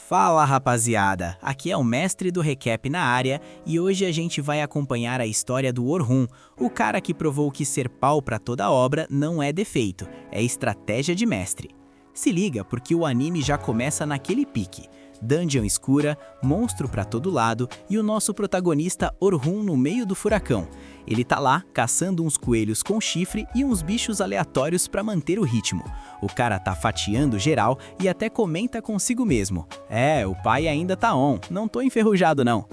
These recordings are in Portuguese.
Fala rapaziada, aqui é o mestre do recap na área e hoje a gente vai acompanhar a história do Orhun, o cara que provou que ser pau pra toda obra não é defeito, é estratégia de mestre. Se liga porque o anime já começa naquele pique. Dungeon escura, monstro pra todo lado e o nosso protagonista Orhun no meio do furacão. Ele tá lá caçando uns coelhos com chifre e uns bichos aleatórios pra manter o ritmo. O cara tá fatiando geral e até comenta consigo mesmo. O pai ainda tá on, não tô enferrujado não.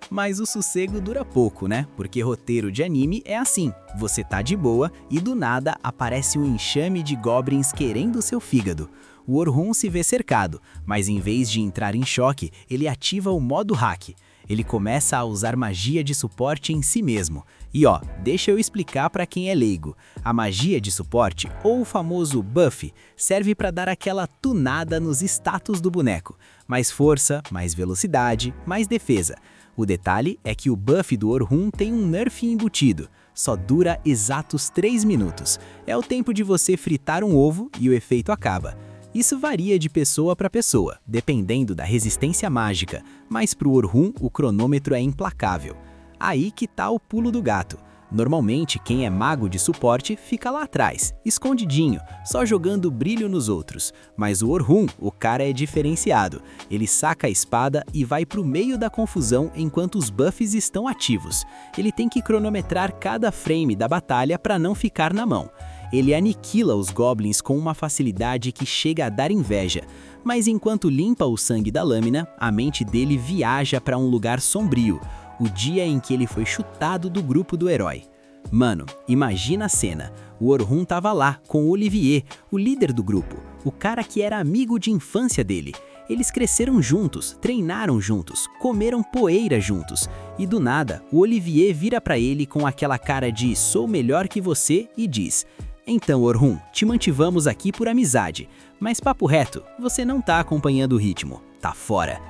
Mas o sossego dura pouco, né? Porque roteiro de anime é assim, você tá de boa e do nada aparece um enxame de goblins querendo seu fígado. O Orhun se vê cercado, mas em vez de entrar em choque, ele ativa o modo hack. Ele começa a usar magia de suporte em si mesmo. E deixa eu explicar para quem é leigo. A magia de suporte, ou o famoso buff, serve para dar aquela tunada nos status do boneco. Mais força, mais velocidade, mais defesa. O detalhe é que o buff do Orhun tem um nerf embutido. Só dura exatos 3 minutos. É o tempo de você fritar um ovo e o efeito acaba. Isso varia de pessoa para pessoa, dependendo da resistência mágica, mas para o Orhun o cronômetro é implacável. Aí que tá o pulo do gato. Normalmente quem é mago de suporte fica lá atrás, escondidinho, só jogando brilho nos outros. Mas o Orhun, o cara é diferenciado. Ele saca a espada e vai pro meio da confusão enquanto os buffs estão ativos. Ele tem que cronometrar cada frame da batalha para não ficar na mão. Ele aniquila os goblins com uma facilidade que chega a dar inveja, mas enquanto limpa o sangue da lâmina, a mente dele viaja para um lugar sombrio, o dia em que ele foi chutado do grupo do herói. Mano, imagina a cena, o Orhun tava lá com o Olivier, o líder do grupo, o cara que era amigo de infância dele. Eles cresceram juntos, treinaram juntos, comeram poeira juntos, e do nada, o Olivier vira pra ele com aquela cara de sou melhor que você e diz: então, Orhun, te mantivamos aqui por amizade, mas papo reto, você não tá acompanhando o ritmo, tá fora.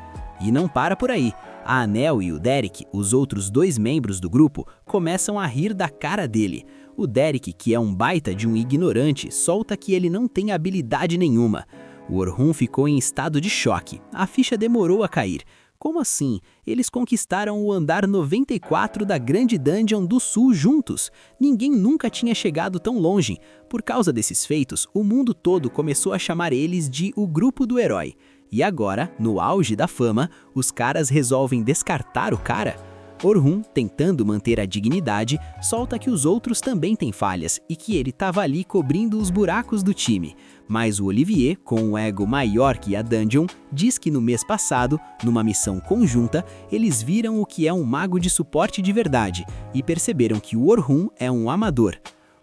E não para por aí, a Anel e o Derek, os outros 2 membros do grupo, começam a rir da cara dele. O Derek, que é um baita de um ignorante, solta que ele não tem habilidade nenhuma. O Orhun ficou em estado de choque, a ficha demorou a cair. Como assim? Eles conquistaram o andar 94 da Grande Dungeon do Sul juntos. Ninguém nunca tinha chegado tão longe. Por causa desses feitos, o mundo todo começou a chamar eles de o Grupo do Herói. E agora, no auge da fama, os caras resolvem descartar o cara? Orhun, tentando manter a dignidade, solta que os outros também têm falhas e que ele tava ali cobrindo os buracos do time. Mas o Olivier, com um ego maior que a Dungeon, diz que no mês passado, numa missão conjunta, eles viram o que é um mago de suporte de verdade e perceberam que o Orhun é um amador.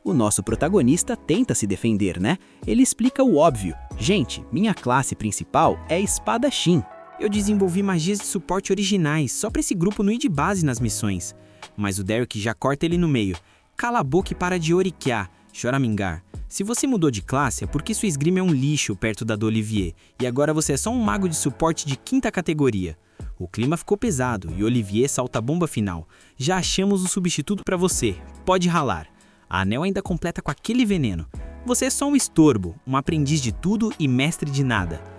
O nosso protagonista tenta se defender, né? Ele explica o óbvio. Gente, minha classe principal é espadachim. Eu desenvolvi magias de suporte originais, só pra esse grupo não ir de base nas missões. Mas o Derek já corta ele no meio. Cala a boca e para de oriquear, choramingar. Se você mudou de classe é porque sua esgrima é um lixo perto da do Olivier, e agora você é só um mago de suporte de 5ª categoria. O clima ficou pesado e Olivier salta a bomba final. Já achamos um substituto pra você, pode ralar. A Anel ainda completa com aquele veneno. Você é só um estorbo, um aprendiz de tudo e mestre de nada.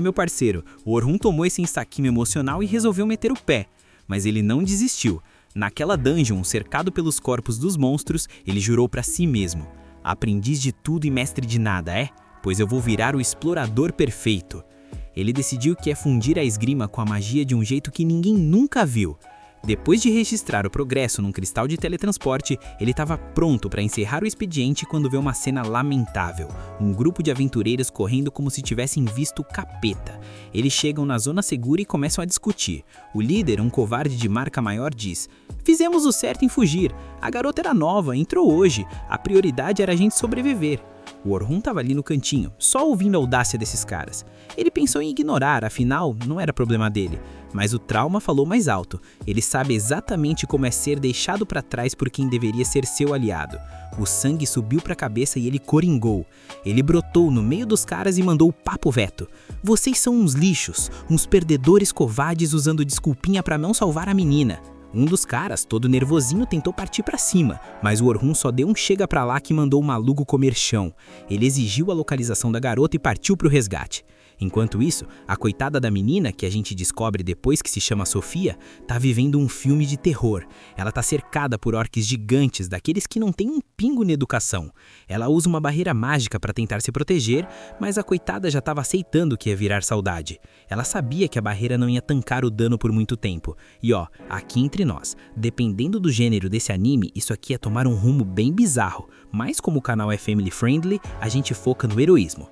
Meu parceiro, o Orhun tomou esse ensaquinho emocional e resolveu meter o pé. Mas ele não desistiu. Naquela dungeon, cercado pelos corpos dos monstros, ele jurou pra si mesmo: aprendiz de tudo e mestre de nada, pois eu vou virar o explorador perfeito. Ele decidiu que é fundir a esgrima com a magia de um jeito que ninguém nunca viu. Depois de registrar o progresso num cristal de teletransporte, ele estava pronto para encerrar o expediente quando vê uma cena lamentável. Um grupo de aventureiros correndo como se tivessem visto o capeta. Eles chegam na zona segura e começam a discutir. O líder, um covarde de marca maior, diz: fizemos o certo em fugir. A garota era nova, entrou hoje. A prioridade era a gente sobreviver. O Orhun estava ali no cantinho, só ouvindo a audácia desses caras. Ele pensou em ignorar, afinal, não era problema dele. Mas o trauma falou mais alto. Ele sabe exatamente como é ser deixado para trás por quem deveria ser seu aliado. O sangue subiu para a cabeça e ele coringou. Ele brotou no meio dos caras e mandou o papo veto. Vocês são uns lixos, uns perdedores covardes usando desculpinha para não salvar a menina. Um dos caras, todo nervosinho, tentou partir pra cima, mas o Orhun só deu um chega pra lá que mandou o maluco comer chão. Ele exigiu a localização da garota e partiu pro resgate. Enquanto isso, a coitada da menina, que a gente descobre depois que se chama Sofia, tá vivendo um filme de terror. Ela tá cercada por orques gigantes, daqueles que não têm um pingo na educação. Ela usa uma barreira mágica para tentar se proteger, mas a coitada já estava aceitando que ia virar saudade. Ela sabia que a barreira não ia tancar o dano por muito tempo. E ó, aqui entre nós, dependendo do gênero desse anime, isso aqui ia tomar um rumo bem bizarro. Mas como o canal é family friendly, a gente foca no heroísmo.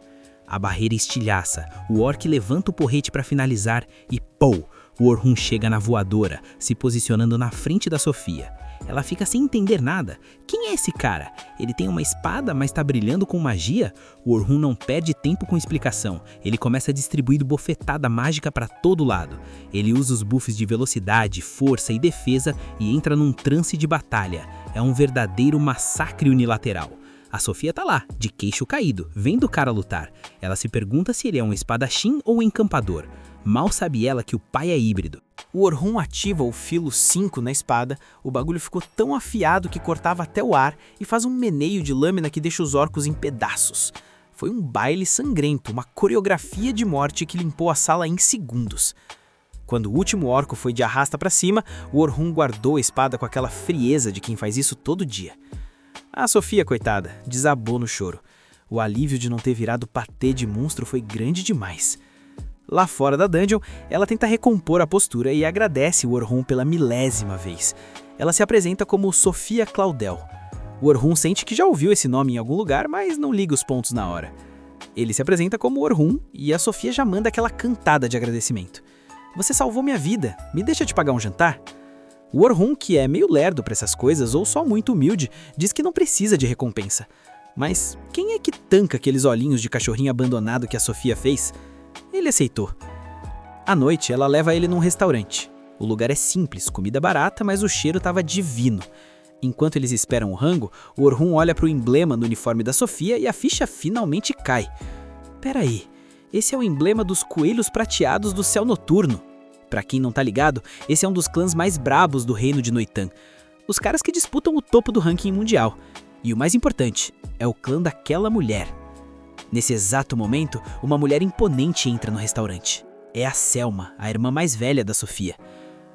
A barreira estilhaça, o orc levanta o porrete para finalizar e pô! O Orhun chega na voadora, se posicionando na frente da Sofia. Ela fica sem entender nada. Quem é esse cara? Ele tem uma espada, mas tá brilhando com magia? O Orhun não perde tempo com explicação. Ele começa a distribuir bofetada mágica para todo lado. Ele usa os buffs de velocidade, força e defesa e entra num transe de batalha. É um verdadeiro massacre unilateral. A Sofia tá lá, de queixo caído, vendo o cara lutar. Ela se pergunta se ele é um espadachim ou um encampador. Mal sabe ela que o pai é híbrido. O Orhun ativa o filo 5 na espada, o bagulho ficou tão afiado que cortava até o ar e faz um meneio de lâmina que deixa os orcos em pedaços. Foi um baile sangrento, uma coreografia de morte que limpou a sala em segundos. Quando o último orco foi de arrasta pra cima, o Orhun guardou a espada com aquela frieza de quem faz isso todo dia. A Sofia, coitada, desabou no choro. O alívio de não ter virado patê de monstro foi grande demais. Lá fora da dungeon, ela tenta recompor a postura e agradece o Orhun pela 1000ª vez. Ela se apresenta como Sofia Claudel. O Orhun sente que já ouviu esse nome em algum lugar, mas não liga os pontos na hora. Ele se apresenta como Orhun e a Sofia já manda aquela cantada de agradecimento. Você salvou minha vida, me deixa te pagar um jantar? O Orhun, que é meio lerdo pra essas coisas ou só muito humilde, diz que não precisa de recompensa. Mas quem é que tanca aqueles olhinhos de cachorrinho abandonado que a Sofia fez? Ele aceitou. À noite, ela leva ele num restaurante. O lugar é simples, comida barata, mas o cheiro estava divino. Enquanto eles esperam o rango, o Orhun olha pro emblema no uniforme da Sofia e a ficha finalmente cai. Peraí, esse é o emblema dos coelhos prateados do céu noturno. Pra quem não tá ligado, esse é um dos clãs mais brabos do reino de Noitan. Os caras que disputam o topo do ranking mundial. E o mais importante, é o clã daquela mulher. Nesse exato momento, uma mulher imponente entra no restaurante. É a Selma, a irmã mais velha da Sofia.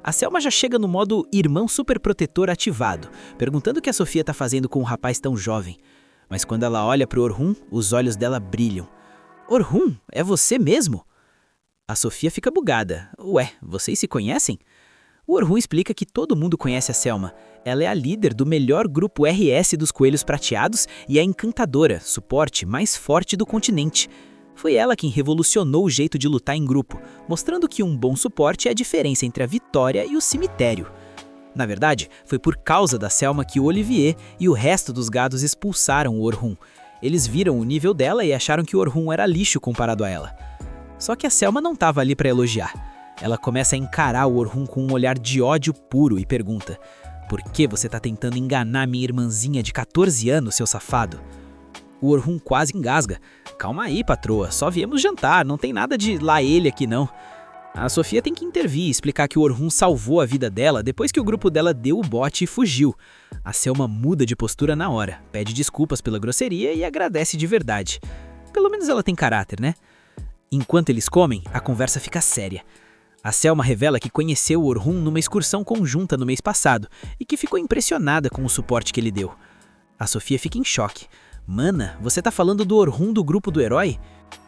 A Selma já chega no modo irmão superprotetor ativado, perguntando o que a Sofia tá fazendo com um rapaz tão jovem. Mas quando ela olha pro Orhun, os olhos dela brilham. Orhun, é você mesmo? A Sofia fica bugada. Ué, vocês se conhecem? O Orhun explica que todo mundo conhece a Selma. Ela é a líder do melhor grupo RS dos Coelhos Prateados e a encantadora, suporte mais forte do continente. Foi ela quem revolucionou o jeito de lutar em grupo, mostrando que um bom suporte é a diferença entre a vitória e o cemitério. Na verdade, foi por causa da Selma que o Olivier e o resto dos gados expulsaram o Orhun. Eles viram o nível dela e acharam que o Orhun era lixo comparado a ela. Só que a Selma não estava ali para elogiar. Ela começa a encarar o Orhun com um olhar de ódio puro e pergunta: por que você tá tentando enganar minha irmãzinha de 14 anos, seu safado? O Orhun quase engasga. Calma aí, patroa, só viemos jantar, não tem nada de lá ele aqui não. A Sofia tem que intervir e explicar que o Orhun salvou a vida dela depois que o grupo dela deu o bote e fugiu. A Selma muda de postura na hora, pede desculpas pela grosseria e agradece de verdade. Pelo menos ela tem caráter, né? Enquanto eles comem, a conversa fica séria. A Selma revela que conheceu o Orhun numa excursão conjunta no mês passado e que ficou impressionada com o suporte que ele deu. A Sofia fica em choque. Mana, você tá falando do Orhun do grupo do herói?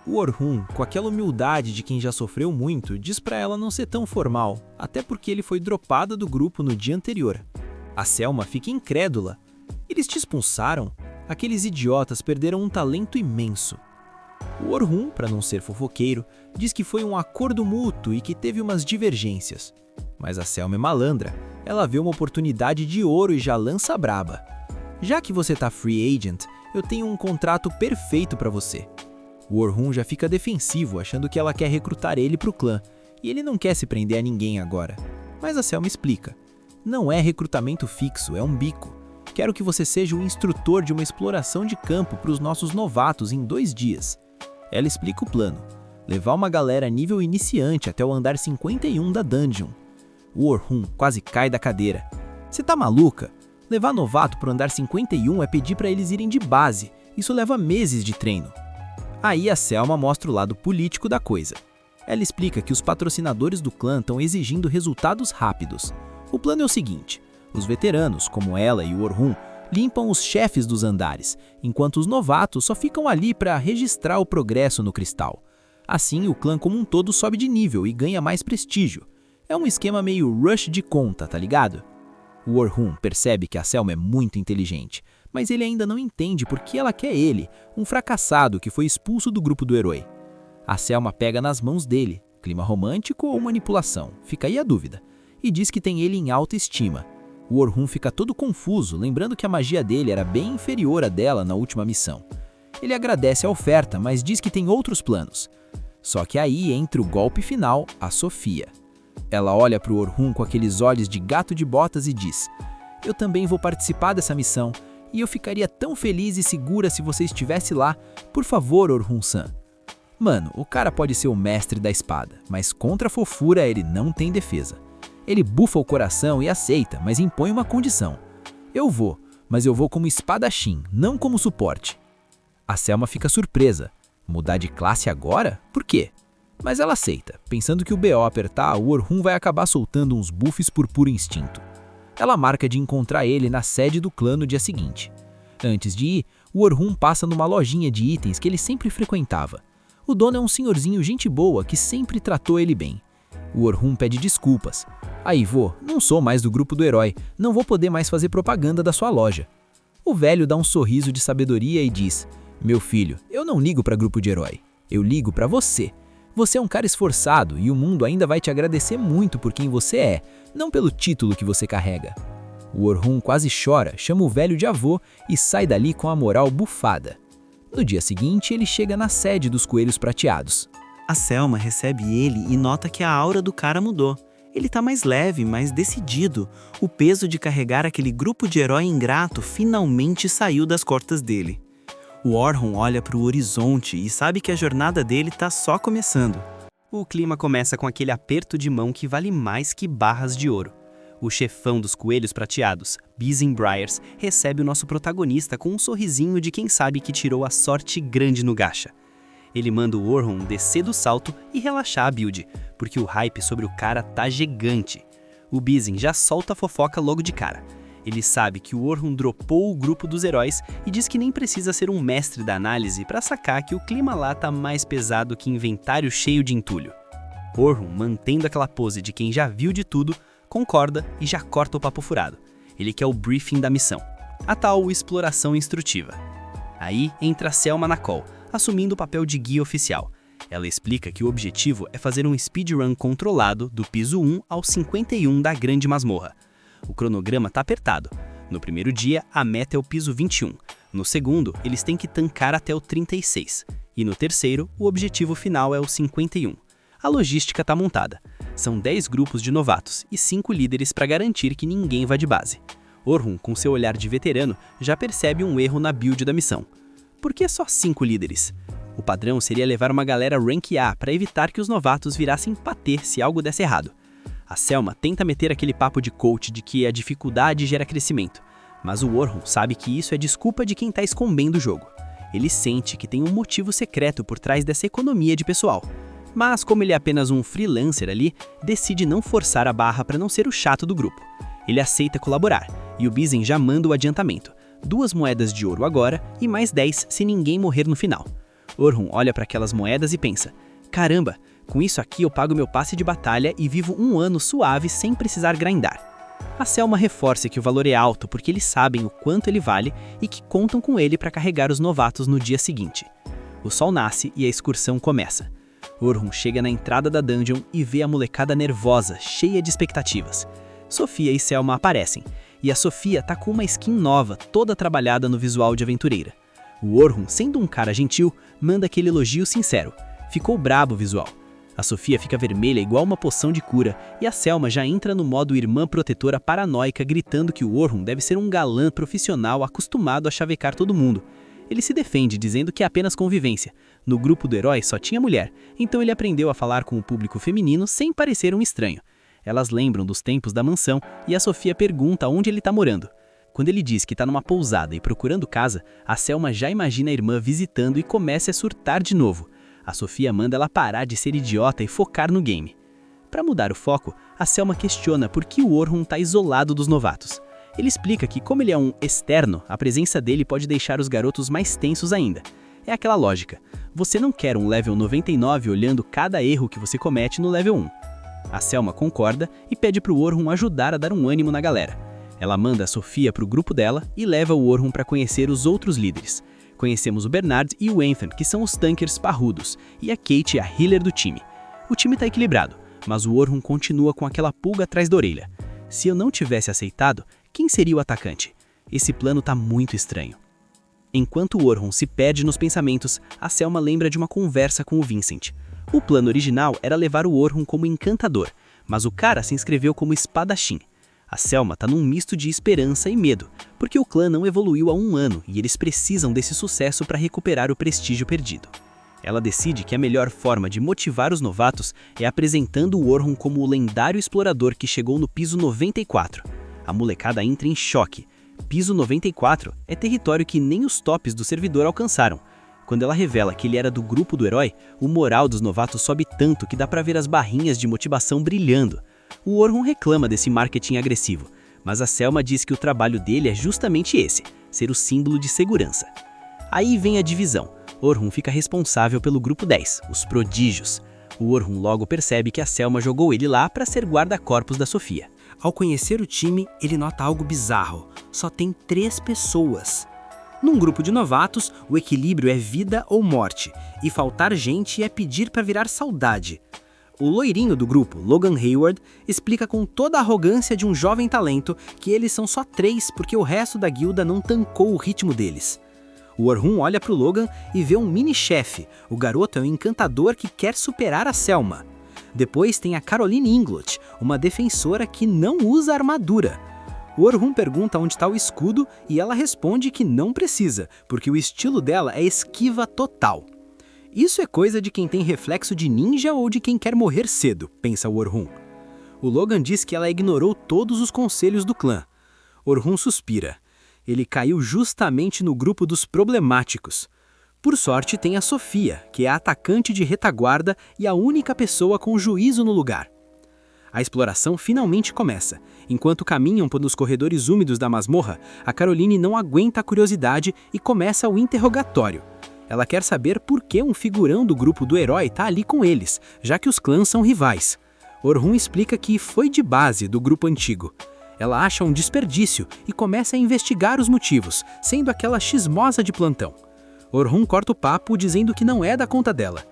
O Orhun, com aquela humildade de quem já sofreu muito, diz pra ela não ser tão formal, até porque ele foi dropada do grupo no dia anterior. A Selma fica incrédula. Eles te expulsaram? Aqueles idiotas perderam um talento imenso. O Orhun, para não ser fofoqueiro, diz que foi um acordo mútuo e que teve umas divergências. Mas a Selma é malandra, ela vê uma oportunidade de ouro e já lança braba. Já que você tá free agent, eu tenho um contrato perfeito para você. O Orhun já fica defensivo, achando que ela quer recrutar ele pro clã, e ele não quer se prender a ninguém agora. Mas a Selma explica: não é recrutamento fixo, é um bico. Quero que você seja o instrutor de uma exploração de campo para os nossos novatos em 2 dias. Ela explica o plano: levar uma galera nível iniciante até o andar 51 da dungeon. O Orhun quase cai da cadeira. Você tá maluca? Levar novato pro andar 51 é pedir para eles irem de base. Isso leva meses de treino. Aí a Selma mostra o lado político da coisa. Ela explica que os patrocinadores do clã estão exigindo resultados rápidos. O plano é o seguinte: os veteranos, como ela e o Orhun, limpam os chefes dos andares, enquanto os novatos só ficam ali para registrar o progresso no cristal. Assim, o clã como um todo sobe de nível e ganha mais prestígio. É um esquema meio rush de conta, tá ligado? O Orhun percebe que a Selma é muito inteligente, mas ele ainda não entende por que ela quer ele, um fracassado que foi expulso do grupo do herói. A Selma pega nas mãos dele, clima romântico ou manipulação, fica aí a dúvida, e diz que tem ele em alta estima. O Orhun fica todo confuso, lembrando que a magia dele era bem inferior à dela na última missão. Ele agradece a oferta, mas diz que tem outros planos. Só que aí entra o golpe final, a Sofia. Ela olha para o Orhun com aqueles olhos de gato de botas e diz: "Eu também vou participar dessa missão, e eu ficaria tão feliz e segura se você estivesse lá. Por favor, Orhun-san." Mano, o cara pode ser o mestre da espada, mas contra a fofura ele não tem defesa. Ele bufa o coração e aceita, mas impõe uma condição. "Eu vou, mas eu vou como espadachim, não como suporte." A Selma fica surpresa. Mudar de classe agora? Por quê? Mas ela aceita, pensando que o BO apertar, o Orhun vai acabar soltando uns buffs por puro instinto. Ela marca de encontrar ele na sede do clã no dia seguinte. Antes de ir, o Orhun passa numa lojinha de itens que ele sempre frequentava. O dono é um senhorzinho gente boa que sempre tratou ele bem. O Orhun pede desculpas. "Aí, vô, não sou mais do grupo do herói, não vou poder mais fazer propaganda da sua loja." O velho dá um sorriso de sabedoria e diz: "Meu filho, eu não ligo para grupo de herói, eu ligo para você. Você é um cara esforçado e o mundo ainda vai te agradecer muito por quem você é, não pelo título que você carrega." O Orhun quase chora, chama o velho de avô e sai dali com a moral bufada. No dia seguinte, ele chega na sede dos Coelhos Prateados. A Selma recebe ele e nota que a aura do cara mudou. Ele tá mais leve, mais decidido. O peso de carregar aquele grupo de herói ingrato finalmente saiu das costas dele. O Orhun olha para o horizonte e sabe que a jornada dele tá só começando. O clima começa com aquele aperto de mão que vale mais que barras de ouro. O chefão dos Coelhos Prateados, Bizin Briars, recebe o nosso protagonista com um sorrisinho de quem sabe que tirou a sorte grande no gacha. Ele manda o Orhun descer do salto e relaxar a build, porque o hype sobre o cara tá gigante. O Bizin já solta a fofoca logo de cara. Ele sabe que o Orhun dropou o grupo dos heróis e diz que nem precisa ser um mestre da análise para sacar que o clima lá tá mais pesado que inventário cheio de entulho. Orhun, mantendo aquela pose de quem já viu de tudo, concorda e já corta o papo furado. Ele quer o briefing da missão, a tal exploração instrutiva. Aí entra Selma na call, assumindo o papel de guia oficial. Ela explica que o objetivo é fazer um speedrun controlado do piso 1 ao 51 da grande masmorra. O cronograma tá apertado. No primeiro dia, a meta é o piso 21. No segundo, eles têm que tancar até o 36. E no terceiro, o objetivo final é o 51. A logística tá montada. São 10 grupos de novatos e 5 líderes para garantir que ninguém vá de base. Orhun, com seu olhar de veterano, já percebe um erro na build da missão. Por que só 5 líderes? O padrão seria levar uma galera rank A para evitar que os novatos virassem patê se algo desse errado. A Selma tenta meter aquele papo de coach de que a dificuldade gera crescimento, mas o Orhun sabe que isso é desculpa de quem tá escondendo o jogo. Ele sente que tem um motivo secreto por trás dessa economia de pessoal. Mas como ele é apenas um freelancer ali, decide não forçar a barra para não ser o chato do grupo. Ele aceita colaborar, e o Bizin já manda o adiantamento. 2 moedas de ouro agora e mais 10 se ninguém morrer no final. Orhun olha para aquelas moedas e pensa: "Caramba, com isso aqui eu pago meu passe de batalha e vivo um ano suave sem precisar grindar." A Selma reforça que o valor é alto porque eles sabem o quanto ele vale e que contam com ele para carregar os novatos no dia seguinte. O sol nasce e a excursão começa. Orhun chega na entrada da dungeon e vê a molecada nervosa, cheia de expectativas. Sofia e Selma aparecem, e a Sofia tá com uma skin nova, toda trabalhada no visual de aventureira. O Orhun, sendo um cara gentil, manda aquele elogio sincero. Ficou brabo o visual. A Sofia fica vermelha igual uma poção de cura, e a Selma já entra no modo irmã protetora paranoica, gritando que o Orhun deve ser um galã profissional acostumado a chavecar todo mundo. Ele se defende, dizendo que é apenas convivência. No grupo do herói só tinha mulher, então ele aprendeu a falar com o público feminino sem parecer um estranho. Elas lembram dos tempos da mansão e a Sofia pergunta onde ele tá morando. Quando ele diz que tá numa pousada e procurando casa, a Selma já imagina a irmã visitando e começa a surtar de novo. A Sofia manda ela parar de ser idiota e focar no game. Para mudar o foco, a Selma questiona por que o Orhun tá isolado dos novatos. Ele explica que como ele é um externo, a presença dele pode deixar os garotos mais tensos ainda. É aquela lógica. Você não quer um level 99 olhando cada erro que você comete no level 1. A Selma concorda e pede pro Orhun ajudar a dar um ânimo na galera. Ela manda a Sofia pro grupo dela e leva o Orhun para conhecer os outros líderes. Conhecemos o Bernard e o Ethan, que são os tankers parrudos, e a Kate, a healer do time. O time tá equilibrado, mas o Orhun continua com aquela pulga atrás da orelha. Se eu não tivesse aceitado, quem seria o atacante? Esse plano tá muito estranho. Enquanto o Orhun se perde nos pensamentos, a Selma lembra de uma conversa com o Vincent. O plano original era levar o Orhun como encantador, mas o cara se inscreveu como espadachim. A Selma tá num misto de esperança e medo, porque o clã não evoluiu há 1 ano e eles precisam desse sucesso para recuperar o prestígio perdido. Ela decide que a melhor forma de motivar os novatos é apresentando o Orhun como o lendário explorador que chegou no piso 94. A molecada entra em choque. Piso 94 é território que nem os tops do servidor alcançaram. Quando ela revela que ele era do grupo do herói, o moral dos novatos sobe tanto que dá pra ver as barrinhas de motivação brilhando. O Orhun reclama desse marketing agressivo, mas a Selma diz que o trabalho dele é justamente esse, ser o símbolo de segurança. Aí vem a divisão. Orhun fica responsável pelo grupo 10, os prodígios. O Orhun logo percebe que a Selma jogou ele lá para ser guarda-corpos da Sofia. Ao conhecer o time, ele nota algo bizarro. Só tem 3 pessoas. Num grupo de novatos, o equilíbrio é vida ou morte, e faltar gente é pedir para virar saudade. O loirinho do grupo, Logan Hayward, explica com toda a arrogância de um jovem talento que eles são só 3 porque o resto da guilda não tancou o ritmo deles. O Orhun olha pro Logan e vê um mini-chefe. O garoto é um encantador que quer superar a Selma. Depois tem a Caroline Inglot, uma defensora que não usa armadura. O Orhun pergunta onde está o escudo e ela responde que não precisa, porque o estilo dela é esquiva total. Isso é coisa de quem tem reflexo de ninja ou de quem quer morrer cedo, pensa o Orhun. O Logan diz que ela ignorou todos os conselhos do clã. Orhun suspira. Ele caiu justamente no grupo dos problemáticos. Por sorte, tem a Sofia, que é a atacante de retaguarda e a única pessoa com juízo no lugar. A exploração finalmente começa. Enquanto caminham pelos corredores úmidos da masmorra, a Caroline não aguenta a curiosidade e começa o interrogatório. Ela quer saber por que um figurão do grupo do herói está ali com eles, já que os clãs são rivais. Orhun explica que foi de base do grupo antigo. Ela acha um desperdício e começa a investigar os motivos, sendo aquela chismosa de plantão. Orhun corta o papo dizendo que não é da conta dela.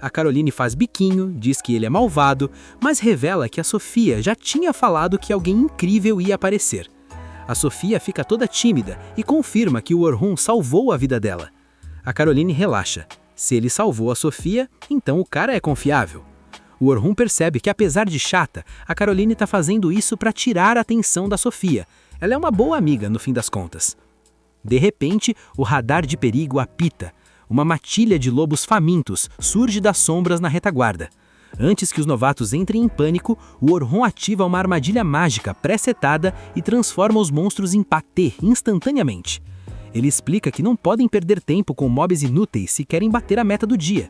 A Caroline faz biquinho, diz que ele é malvado, mas revela que a Sofia já tinha falado que alguém incrível ia aparecer. A Sofia fica toda tímida e confirma que o Orhun salvou a vida dela. A Caroline relaxa. Se ele salvou a Sofia, então o cara é confiável. O Orhun percebe que, apesar de chata, a Caroline está fazendo isso para tirar a atenção da Sofia. Ela é uma boa amiga, no fim das contas. De repente, o radar de perigo apita. Uma matilha de lobos famintos surge das sombras na retaguarda. Antes que os novatos entrem em pânico, o Orhun ativa uma armadilha mágica pré-setada e transforma os monstros em patê instantaneamente. Ele explica que não podem perder tempo com mobs inúteis se querem bater a meta do dia.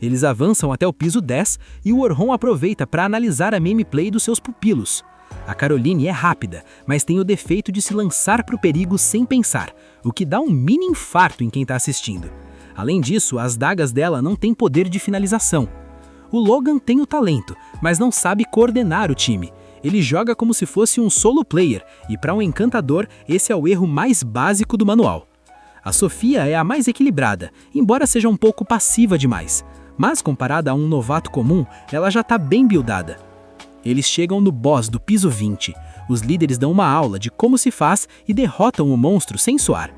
Eles avançam até o piso 10 e o Orhun aproveita para analisar a gameplay dos seus pupilos. A Caroline é rápida, mas tem o defeito de se lançar para o perigo sem pensar, o que dá um mini infarto em quem está assistindo. Além disso, as dagas dela não têm poder de finalização. O Logan tem o talento, mas não sabe coordenar o time. Ele joga como se fosse um solo player, e para um encantador, esse é o erro mais básico do manual. A Sofia é a mais equilibrada, embora seja um pouco passiva demais. Mas comparada a um novato comum, ela já está bem buildada. Eles chegam no boss do piso 20. Os líderes dão uma aula de como se faz e derrotam o monstro sem suar.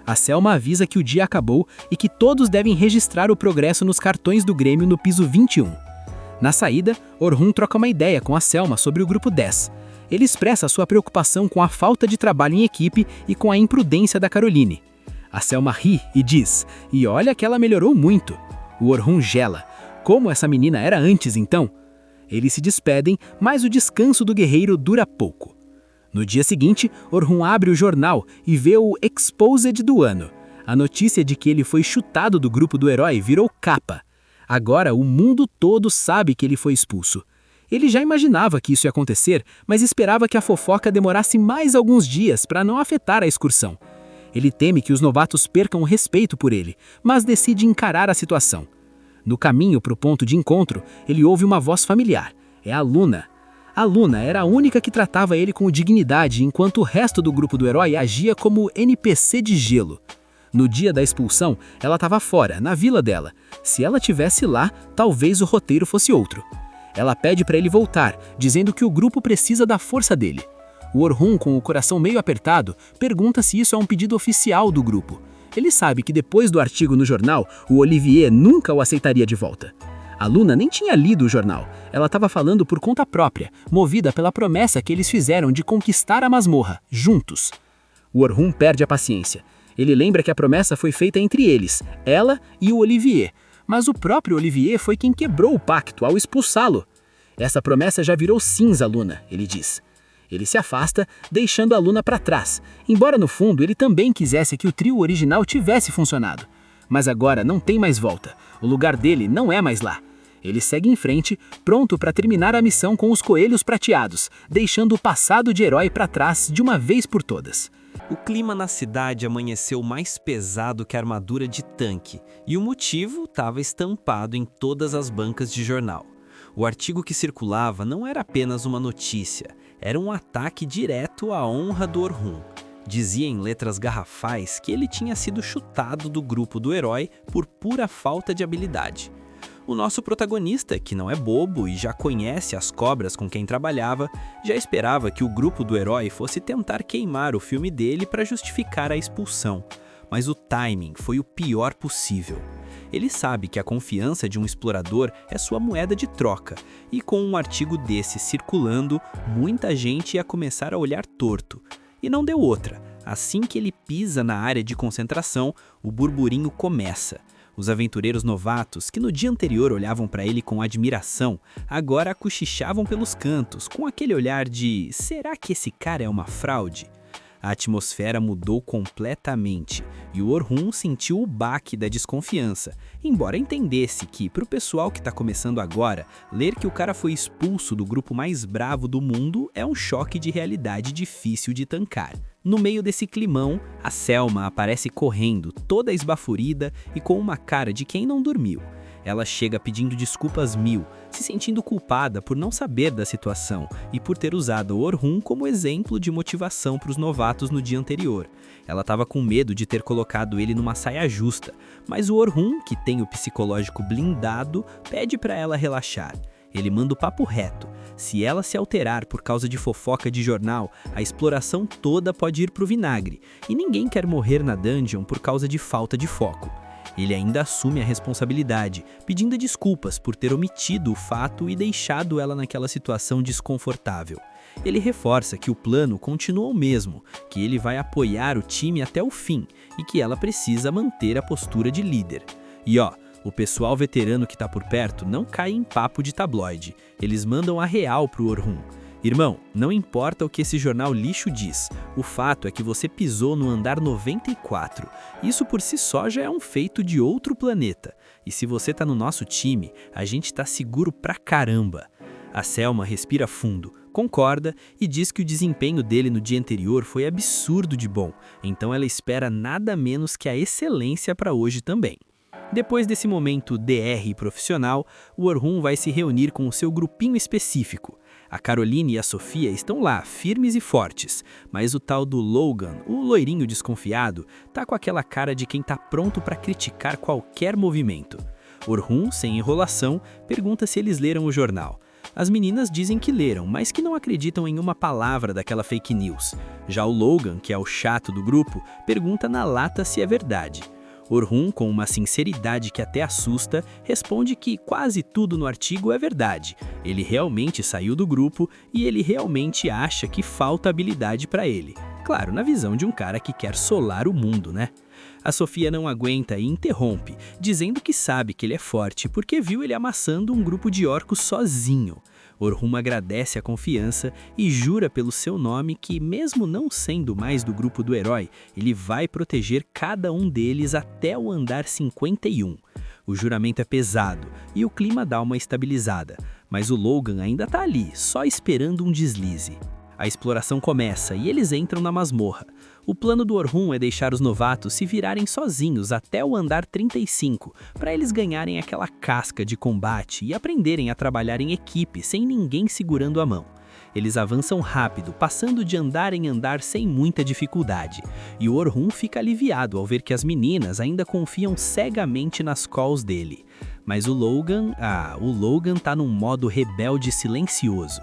A Selma avisa que o dia acabou e que todos devem registrar o progresso nos cartões do Grêmio no piso 21. Na saída, Orhun troca uma ideia com a Selma sobre o grupo 10. Ele expressa sua preocupação com a falta de trabalho em equipe e com a imprudência da Caroline. A Selma ri e diz, e olha que ela melhorou muito. O Orhun gela. Como essa menina era antes, então? Eles se despedem, mas o descanso do guerreiro dura pouco. No dia seguinte, Orhun abre o jornal e vê o Exposed do ano. A notícia de que ele foi chutado do grupo do herói virou capa. Agora o mundo todo sabe que ele foi expulso. Ele já imaginava que isso ia acontecer, mas esperava que a fofoca demorasse mais alguns dias para não afetar a excursão. Ele teme que os novatos percam o respeito por ele, mas decide encarar a situação. No caminho para o ponto de encontro, ele ouve uma voz familiar. É a Luna. A Luna era a única que tratava ele com dignidade, enquanto o resto do grupo do herói agia como NPC de gelo. No dia da expulsão, ela estava fora, na vila dela. Se ela tivesse lá, talvez o roteiro fosse outro. Ela pede para ele voltar, dizendo que o grupo precisa da força dele. O Orhun, com o coração meio apertado, pergunta se isso é um pedido oficial do grupo. Ele sabe que depois do artigo no jornal, o Olivier nunca o aceitaria de volta. A Luna nem tinha lido o jornal. Ela estava falando por conta própria, movida pela promessa que eles fizeram de conquistar a masmorra, juntos. O Orhun perde a paciência. Ele lembra que a promessa foi feita entre eles, ela e o Olivier. Mas o próprio Olivier foi quem quebrou o pacto ao expulsá-lo. Essa promessa já virou cinza, Luna, ele diz. Ele se afasta, deixando a Luna para trás, embora no fundo ele também quisesse que o trio original tivesse funcionado. Mas agora não tem mais volta, o lugar dele não é mais lá. Ele segue em frente, pronto para terminar a missão com os coelhos prateados, deixando o passado de herói para trás de uma vez por todas. O clima na cidade amanheceu mais pesado que a armadura de tanque, e o motivo estava estampado em todas as bancas de jornal. O artigo que circulava não era apenas uma notícia, era um ataque direto à honra do Orhun. Dizia em letras garrafais que ele tinha sido chutado do grupo do herói por pura falta de habilidade. O nosso protagonista, que não é bobo e já conhece as cobras com quem trabalhava, já esperava que o grupo do herói fosse tentar queimar o filme dele para justificar a expulsão. Mas o timing foi o pior possível. Ele sabe que a confiança de um explorador é sua moeda de troca, e com um artigo desse circulando, muita gente ia começar a olhar torto. E não deu outra. Assim que ele pisa na área de concentração, o burburinho começa. Os aventureiros novatos, que no dia anterior olhavam para ele com admiração, agora cochichavam pelos cantos, com aquele olhar de será que esse cara é uma fraude? A atmosfera mudou completamente e o Orhun sentiu o baque da desconfiança, embora entendesse que, para o pessoal que está começando agora, ler que o cara foi expulso do grupo mais bravo do mundo é um choque de realidade difícil de tancar. No meio desse climão, a Selma aparece correndo, toda esbaforida e com uma cara de quem não dormiu. Ela chega pedindo desculpas mil, se sentindo culpada por não saber da situação e por ter usado o Orhun como exemplo de motivação para os novatos no dia anterior. Ela estava com medo de ter colocado ele numa saia justa, mas o Orhun, que tem o psicológico blindado, pede para ela relaxar. Ele manda o papo reto. Se ela se alterar por causa de fofoca de jornal, a exploração toda pode ir pro vinagre, e ninguém quer morrer na dungeon por causa de falta de foco. Ele ainda assume a responsabilidade, pedindo desculpas por ter omitido o fato e deixado ela naquela situação desconfortável. Ele reforça que o plano continua o mesmo, que ele vai apoiar o time até o fim e que ela precisa manter a postura de líder. E o pessoal veterano que tá por perto não cai em papo de tabloide. Eles mandam a real pro Orhun. Irmão, não importa o que esse jornal lixo diz, o fato é que você pisou no andar 94. Isso por si só já é um feito de outro planeta. E se você tá no nosso time, a gente tá seguro pra caramba. A Selma respira fundo, concorda e diz que o desempenho dele no dia anterior foi absurdo de bom, então ela espera nada menos que a excelência para hoje também. Depois desse momento DR profissional, o Orhun vai se reunir com o seu grupinho específico. A Caroline e a Sofia estão lá, firmes e fortes, mas o tal do Logan, o loirinho desconfiado, tá com aquela cara de quem tá pronto para criticar qualquer movimento. Orhun, sem enrolação, pergunta se eles leram o jornal. As meninas dizem que leram, mas que não acreditam em uma palavra daquela fake news. Já o Logan, que é o chato do grupo, pergunta na lata se é verdade. Orhun, com uma sinceridade que até assusta, responde que quase tudo no artigo é verdade. Ele realmente saiu do grupo e ele realmente acha que falta habilidade para ele. Claro, na visão de um cara que quer solar o mundo, né? A Sofia não aguenta e interrompe, dizendo que sabe que ele é forte porque viu ele amassando um grupo de orcos sozinho. Orhun agradece a confiança e jura pelo seu nome que, mesmo não sendo mais do grupo do herói, ele vai proteger cada um deles até o andar 51. O juramento é pesado e o clima dá uma estabilizada, mas o Logan ainda tá ali, só esperando um deslize. A exploração começa e eles entram na masmorra. O plano do Orhun é deixar os novatos se virarem sozinhos até o andar 35, para eles ganharem aquela casca de combate e aprenderem a trabalhar em equipe sem ninguém segurando a mão. Eles avançam rápido, passando de andar em andar sem muita dificuldade, e o Orhun fica aliviado ao ver que as meninas ainda confiam cegamente nas calls dele. Mas o Logan tá num modo rebelde silencioso.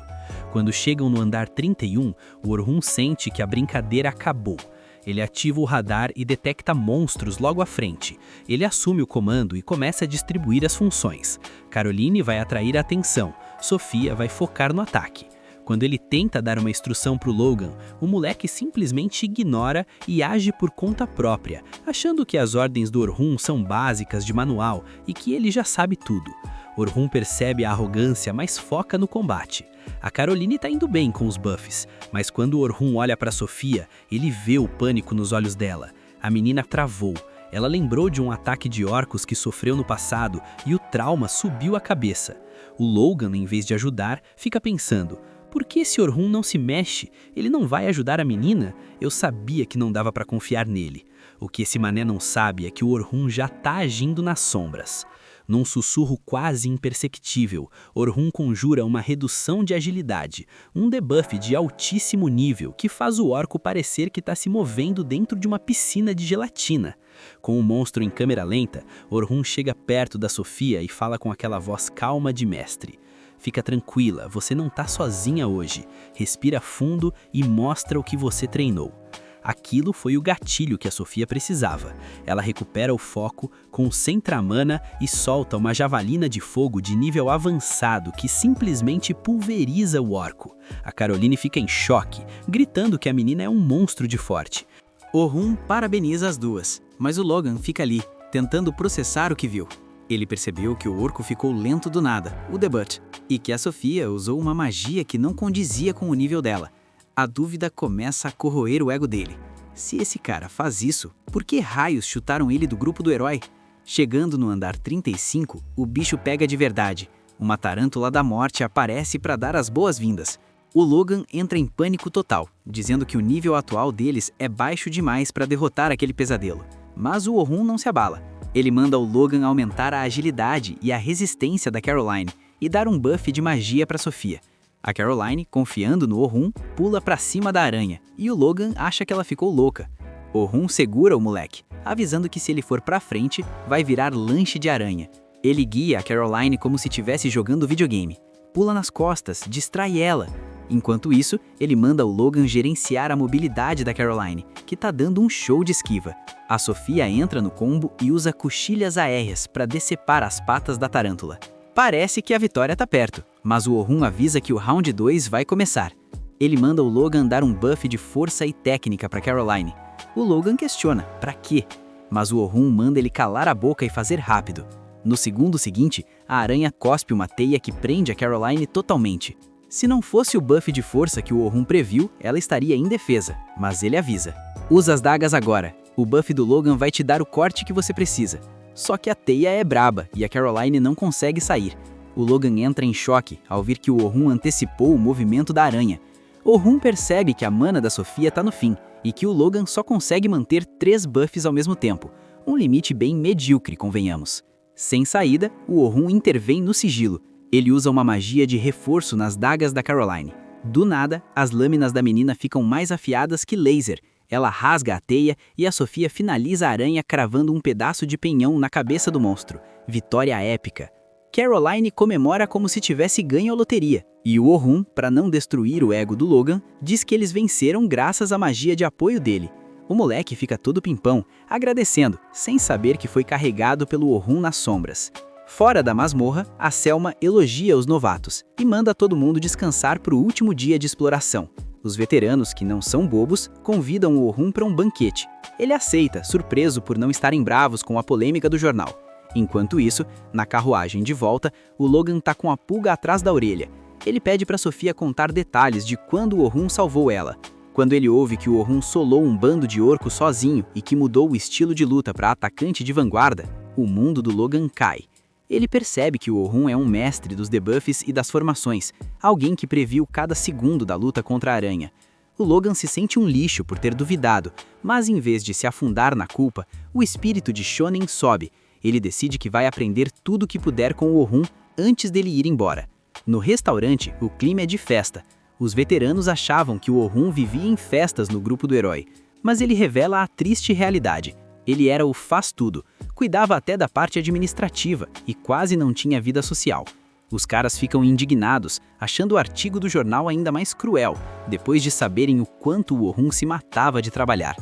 Quando chegam no andar 31, o Orhun sente que a brincadeira acabou. Ele ativa o radar e detecta monstros logo à frente. Ele assume o comando e começa a distribuir as funções. Caroline vai atrair a atenção, Sofia vai focar no ataque. Quando ele tenta dar uma instrução para o Logan, o moleque simplesmente ignora e age por conta própria, achando que as ordens do Orhun são básicas de manual e que ele já sabe tudo. Orhun percebe a arrogância, mas foca no combate. A Caroline tá indo bem com os buffs, mas quando o Orhun olha para Sofia, ele vê o pânico nos olhos dela. A menina travou. Ela lembrou de um ataque de orcos que sofreu no passado e o trauma subiu a cabeça. O Logan, em vez de ajudar, fica pensando: por que esse Orhun não se mexe? Ele não vai ajudar a menina? Eu sabia que não dava para confiar nele. O que esse mané não sabe é que o Orhun já tá agindo nas sombras. Num sussurro quase imperceptível, Orhun conjura uma redução de agilidade, um debuff de altíssimo nível que faz o orco parecer que está se movendo dentro de uma piscina de gelatina. Com o monstro em câmera lenta, Orhun chega perto da Sofia e fala com aquela voz calma de mestre. Fica tranquila, você não tá sozinha hoje. Respira fundo e mostra o que você treinou. Aquilo foi o gatilho que a Sofia precisava. Ela recupera o foco, concentra a mana e solta uma javelina de fogo de nível avançado que simplesmente pulveriza o orco. A Caroline fica em choque, gritando que a menina é um monstro de forte. Orhun parabeniza as duas, mas o Logan fica ali, tentando processar o que viu. Ele percebeu que o orco ficou lento do nada, o debut, e que a Sofia usou uma magia que não condizia com o nível dela. A dúvida começa a corroer o ego dele. Se esse cara faz isso, por que raios chutaram ele do grupo do herói? Chegando no andar 35, o bicho pega de verdade. Uma tarântula da morte aparece para dar as boas-vindas. O Logan entra em pânico total, dizendo que o nível atual deles é baixo demais para derrotar aquele pesadelo. Mas o Orhun não se abala. Ele manda o Logan aumentar a agilidade e a resistência da Caroline e dar um buff de magia para Sofia. A Caroline, confiando no Orhun, pula pra cima da aranha, e o Logan acha que ela ficou louca. Orhun segura o moleque, avisando que se ele for pra frente, vai virar lanche de aranha. Ele guia a Caroline como se estivesse jogando videogame. Pula nas costas, distrai ela. Enquanto isso, ele manda o Logan gerenciar a mobilidade da Caroline, que tá dando um show de esquiva. A Sofia entra no combo e usa coxilhas aéreas para decepar as patas da tarântula. Parece que a vitória tá perto, mas o Orhun avisa que o round 2 vai começar. Ele manda o Logan dar um buff de força e técnica para Caroline. O Logan questiona, pra quê? Mas o Orhun manda ele calar a boca e fazer rápido. No segundo seguinte, a aranha cospe uma teia que prende a Caroline totalmente. Se não fosse o buff de força que o Orhun previu, ela estaria indefesa, mas ele avisa. Usa as dagas agora, o buff do Logan vai te dar o corte que você precisa. Só que a teia é braba e a Caroline não consegue sair. O Logan entra em choque ao ver que o Orhun antecipou o movimento da aranha. Orhun percebe que a mana da Sofia tá no fim e que o Logan só consegue manter 3 buffs ao mesmo tempo, um limite bem medíocre, convenhamos. Sem saída, o Orhun intervém no sigilo. Ele usa uma magia de reforço nas dagas da Caroline. Do nada, as lâminas da menina ficam mais afiadas que laser. Ela rasga a teia e a Sofia finaliza a aranha cravando um pedaço de penhão na cabeça do monstro. Vitória épica. Caroline comemora como se tivesse ganho a loteria. E o Orhun, para não destruir o ego do Logan, diz que eles venceram graças à magia de apoio dele. O moleque fica todo pimpão, agradecendo, sem saber que foi carregado pelo Orhun nas sombras. Fora da masmorra, a Selma elogia os novatos e manda todo mundo descansar para o último dia de exploração. Os veteranos, que não são bobos, convidam o Orhun para um banquete. Ele aceita, surpreso por não estarem bravos com a polêmica do jornal. Enquanto isso, na carruagem de volta, o Logan tá com a pulga atrás da orelha. Ele pede para Sofia contar detalhes de quando o Orhun salvou ela. Quando ele ouve que o Orhun solou um bando de orcos sozinho e que mudou o estilo de luta para atacante de vanguarda, o mundo do Logan cai. Ele percebe que o Orhun é um mestre dos debuffs e das formações, alguém que previu cada segundo da luta contra a aranha. O Logan se sente um lixo por ter duvidado, mas em vez de se afundar na culpa, o espírito de Shonen sobe. Ele decide que vai aprender tudo o que puder com o Orhun antes dele ir embora. No restaurante, o clima é de festa. Os veteranos achavam que o Orhun vivia em festas no grupo do herói, mas ele revela a triste realidade. Ele era o faz-tudo, cuidava até da parte administrativa e quase não tinha vida social. Os caras ficam indignados, achando o artigo do jornal ainda mais cruel, depois de saberem o quanto o Orhun se matava de trabalhar.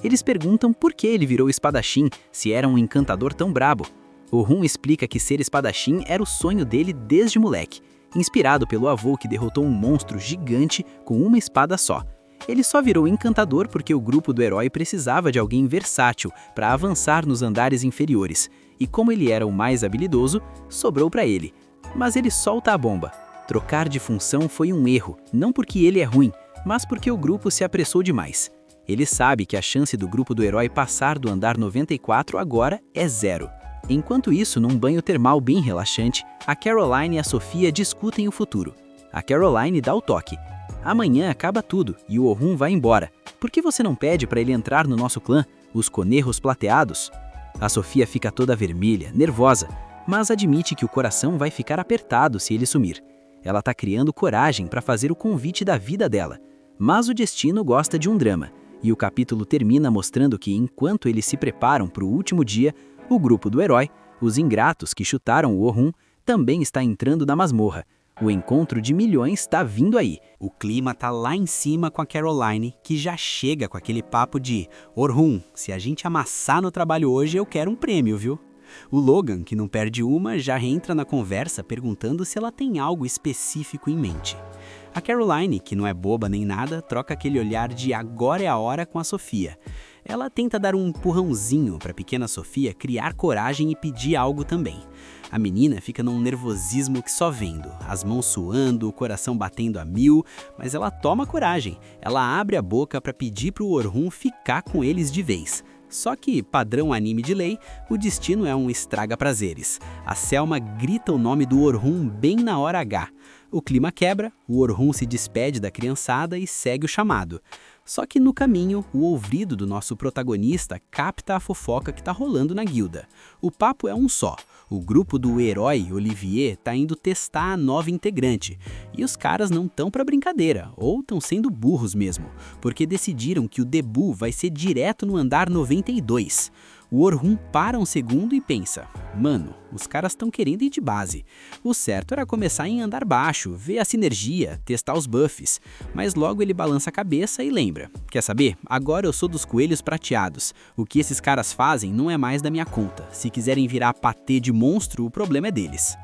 Eles perguntam por que ele virou espadachim, se era um encantador tão brabo. Orhun explica que ser espadachim era o sonho dele desde moleque, inspirado pelo avô que derrotou um monstro gigante com uma espada só. Ele só virou encantador porque o grupo do herói precisava de alguém versátil para avançar nos andares inferiores, e como ele era o mais habilidoso, sobrou para ele. Mas ele solta a bomba. Trocar de função foi um erro, não porque ele é ruim, mas porque o grupo se apressou demais. Ele sabe que a chance do grupo do herói passar do andar 94 agora é 0. Enquanto isso, num banho termal bem relaxante, a Caroline e a Sofia discutem o futuro. A Caroline dá o toque. Amanhã acaba tudo e o Orhun vai embora. Por que você não pede para ele entrar no nosso clã, os Conejos Plateados? A Sofia fica toda vermelha, nervosa, mas admite que o coração vai ficar apertado se ele sumir. Ela tá criando coragem para fazer o convite da vida dela. Mas o destino gosta de um drama, e o capítulo termina mostrando que enquanto eles se preparam para o último dia, o grupo do herói, os ingratos que chutaram o Orhun, também está entrando na masmorra. O encontro de milhões está vindo aí. O clima tá lá em cima com a Caroline, que já chega com aquele papo de Orhun, se a gente amassar no trabalho hoje, eu quero um prêmio, viu? O Logan, que não perde uma, já entra na conversa perguntando se ela tem algo específico em mente. A Caroline, que não é boba nem nada, troca aquele olhar de agora é a hora com a Sofia. Ela tenta dar um empurrãozinho para a pequena Sofia criar coragem e pedir algo também. A menina fica num nervosismo que só vendo, as mãos suando, o coração batendo a 1000, mas ela toma coragem. Ela abre a boca para pedir para o Orhun ficar com eles de vez. Só que, padrão anime de lei, o destino é um estraga-prazeres. A Selma grita o nome do Orhun bem na hora H. O clima quebra, o Orhun se despede da criançada e segue o chamado. Só que no caminho, o ouvido do nosso protagonista capta a fofoca que tá rolando na guilda. O papo é um só. O grupo do herói Olivier tá indo testar a nova integrante. E os caras não tão pra brincadeira, ou estão sendo burros mesmo, porque decidiram que o debut vai ser direto no andar 92. O Orhun para um segundo e pensa, mano, os caras estão querendo ir de base. O certo era começar em andar baixo, ver a sinergia, testar os buffs. Mas logo ele balança a cabeça e lembra, quer saber? Agora eu sou dos coelhos prateados. O que esses caras fazem não é mais da minha conta. Se quiserem virar patê de monstro, o problema é deles.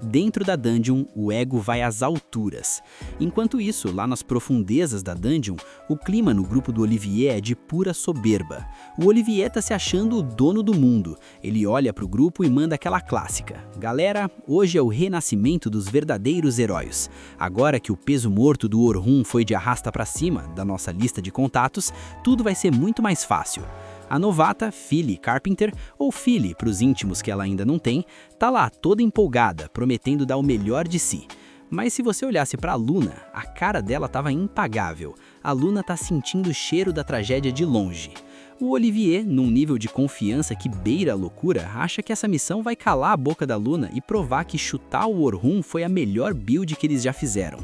Dentro da dungeon, o ego vai às alturas. Enquanto isso, lá nas profundezas da dungeon, o clima no grupo do Olivier é de pura soberba. O Olivier tá se achando o dono do mundo. Ele olha pro grupo e manda aquela clássica. Galera, hoje é o renascimento dos verdadeiros heróis. Agora que o peso morto do Orhun foi de arrasta pra cima da nossa lista de contatos, tudo vai ser muito mais fácil. A novata, Philly Carpenter, ou Philly para os íntimos que ela ainda não tem, tá lá toda empolgada, prometendo dar o melhor de si. Mas se você olhasse para a Luna, a cara dela estava impagável. A Luna tá sentindo o cheiro da tragédia de longe. O Olivier, num nível de confiança que beira a loucura, acha que essa missão vai calar a boca da Luna e provar que chutar o Orhun foi a melhor build que eles já fizeram.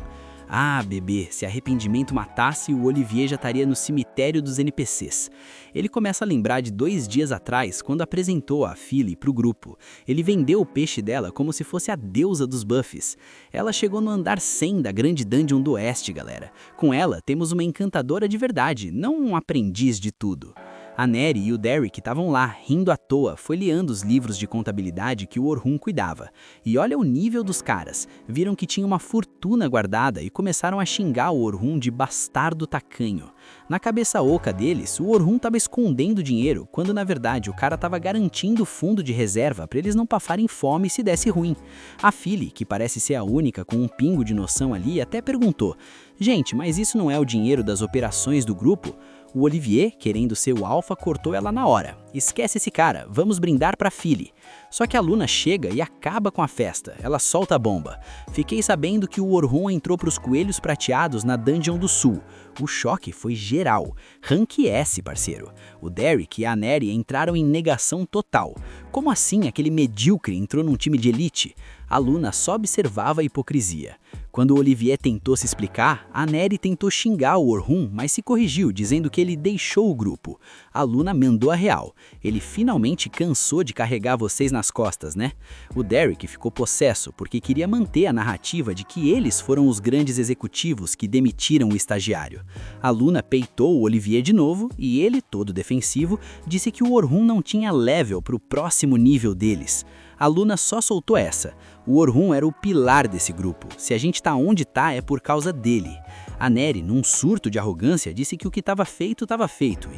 Ah, bebê, se arrependimento matasse, o Olivier já estaria no cemitério dos NPCs. Ele começa a lembrar de 2 dias atrás, quando apresentou a Philly pro grupo. Ele vendeu o peixe dela como se fosse a deusa dos buffs. Ela chegou no andar 100 da grande dungeon do oeste, galera. Com ela, temos uma encantadora de verdade, não um aprendiz de tudo. A Neri e o Derek estavam lá, rindo à toa, folheando os livros de contabilidade que o Orhun cuidava. E olha o nível dos caras. Viram que tinha uma fortuna guardada e começaram a xingar o Orhun de bastardo tacanho. Na cabeça oca deles, o Orhun estava escondendo dinheiro, quando na verdade o cara estava garantindo fundo de reserva para eles não passarem fome se desse ruim. A Phyllis, que parece ser a única com um pingo de noção ali, até perguntou: "Gente, mas isso não é o dinheiro das operações do grupo?" O Olivier, querendo ser o alfa, cortou ela na hora. "Esquece esse cara, vamos brindar pra Phyllis." Só que a Luna chega e acaba com a festa. Ela solta a bomba. "Fiquei sabendo que o Orhun entrou pros Coelhos Prateados na Dungeon do Sul." O choque foi geral. Rank S, parceiro. O Derek e a Neri entraram em negação total. Como assim aquele medíocre entrou num time de elite? A Luna só observava a hipocrisia. Quando o Olivier tentou se explicar, a Neri tentou xingar o Orhun, mas se corrigiu, dizendo que ele deixou o grupo. A Luna mandou a real. "Ele finalmente cansou de carregar vocês nas costas, né?" O Derek ficou possesso, porque queria manter a narrativa de que eles foram os grandes executivos que demitiram o estagiário. A Luna peitou o Olivier de novo, e ele, todo defensivo, disse que o Orhun não tinha level para o próximo nível deles. A Luna só soltou essa: "O Orhun era o pilar desse grupo. Se a gente tá onde tá é por causa dele." A Neri, num surto de arrogância, disse que o que estava feito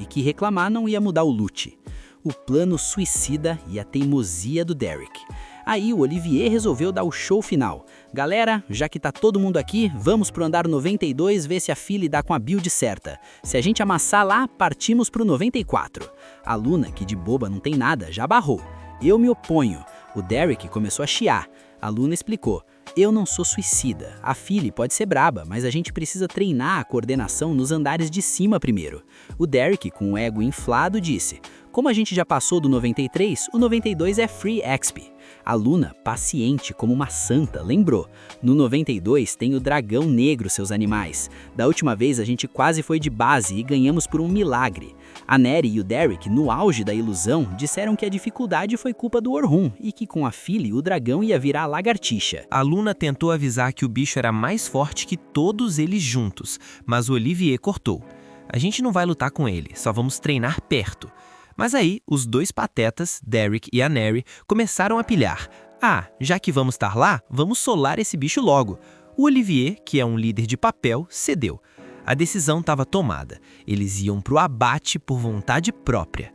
e que reclamar não ia mudar o loot. O plano suicida e a teimosia do Derek. Aí o Olivier resolveu dar o show final. "Galera, já que tá todo mundo aqui, vamos pro andar 92 ver se a Phyllis dá com a build certa. Se a gente amassar lá, partimos pro 94. A Luna, que de boba não tem nada, já barrou: "Eu me oponho." O Derek começou a chiar. A Luna explicou: "Eu não sou suicida. A Phyllis pode ser braba, mas a gente precisa treinar a coordenação nos andares de cima primeiro." O Derek, com o ego inflado, disse: "Como a gente já passou do 93, o 92 é Free XP." A Luna, paciente como uma santa, lembrou: "No 92 tem o dragão negro, seus animais. Da última vez a gente quase foi de base e ganhamos por um milagre." A Neri e o Derek, no auge da ilusão, disseram que a dificuldade foi culpa do Orhun e que com a Phyllis o dragão ia virar lagartixa. A Luna tentou avisar que o bicho era mais forte que todos eles juntos, mas o Olivier cortou: "A gente não vai lutar com ele, só vamos treinar perto." Mas aí, os dois patetas, Derek e a Neri, começaram a pilhar: "Ah, já que vamos estar lá, vamos solar esse bicho logo." O Olivier, que é um líder de papel, cedeu. A decisão estava tomada. Eles iam pro abate por vontade própria.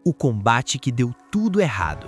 O combate que deu tudo errado.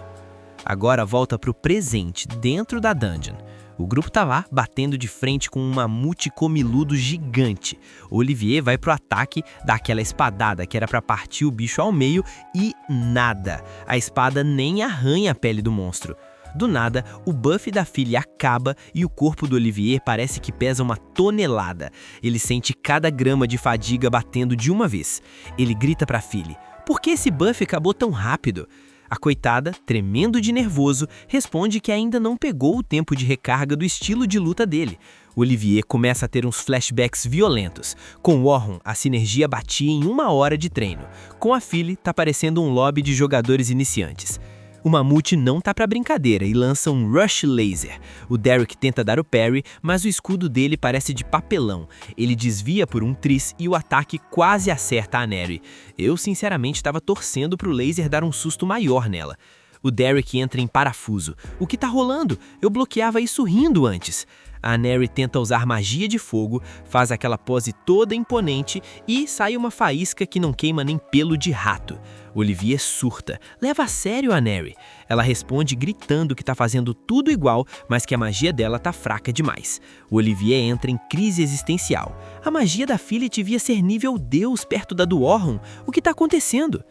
Agora volta pro presente, dentro da dungeon. O grupo tá lá, batendo de frente com um mamute comiludo gigante. O Olivier vai pro ataque, dá aquela espadada que era pra partir o bicho ao meio e nada. A espada nem arranha a pele do monstro. Do nada, o buff da Phyllis acaba e o corpo do Olivier parece que pesa uma tonelada. Ele sente cada grama de fadiga batendo de uma vez. Ele grita pra Phyllis: "Por que esse buff acabou tão rápido?" A coitada, tremendo de nervoso, responde que ainda não pegou o tempo de recarga do estilo de luta dele. O Olivier começa a ter uns flashbacks violentos. Com o Orhun, a sinergia batia em 1 hora de treino. Com a Phyllis, tá parecendo um lobby de jogadores iniciantes. O mamute não tá pra brincadeira e lança um Rush Laser. O Derek tenta dar o parry, mas o escudo dele parece de papelão. Ele desvia por um tris e o ataque quase acerta a Neri. Eu sinceramente estava torcendo pro laser dar um susto maior nela. O Derek entra em parafuso. "O que tá rolando? Eu bloqueava isso rindo antes." A Neri tenta usar magia de fogo, faz aquela pose toda imponente e sai uma faísca que não queima nem pelo de rato. Olivier surta: "Leva a sério a Neri." Ela responde gritando que tá fazendo tudo igual, mas que a magia dela tá fraca demais. O Olivier entra em crise existencial. "A magia da Phyllis devia ser nível Deus perto da do Orhun. O que tá acontecendo?"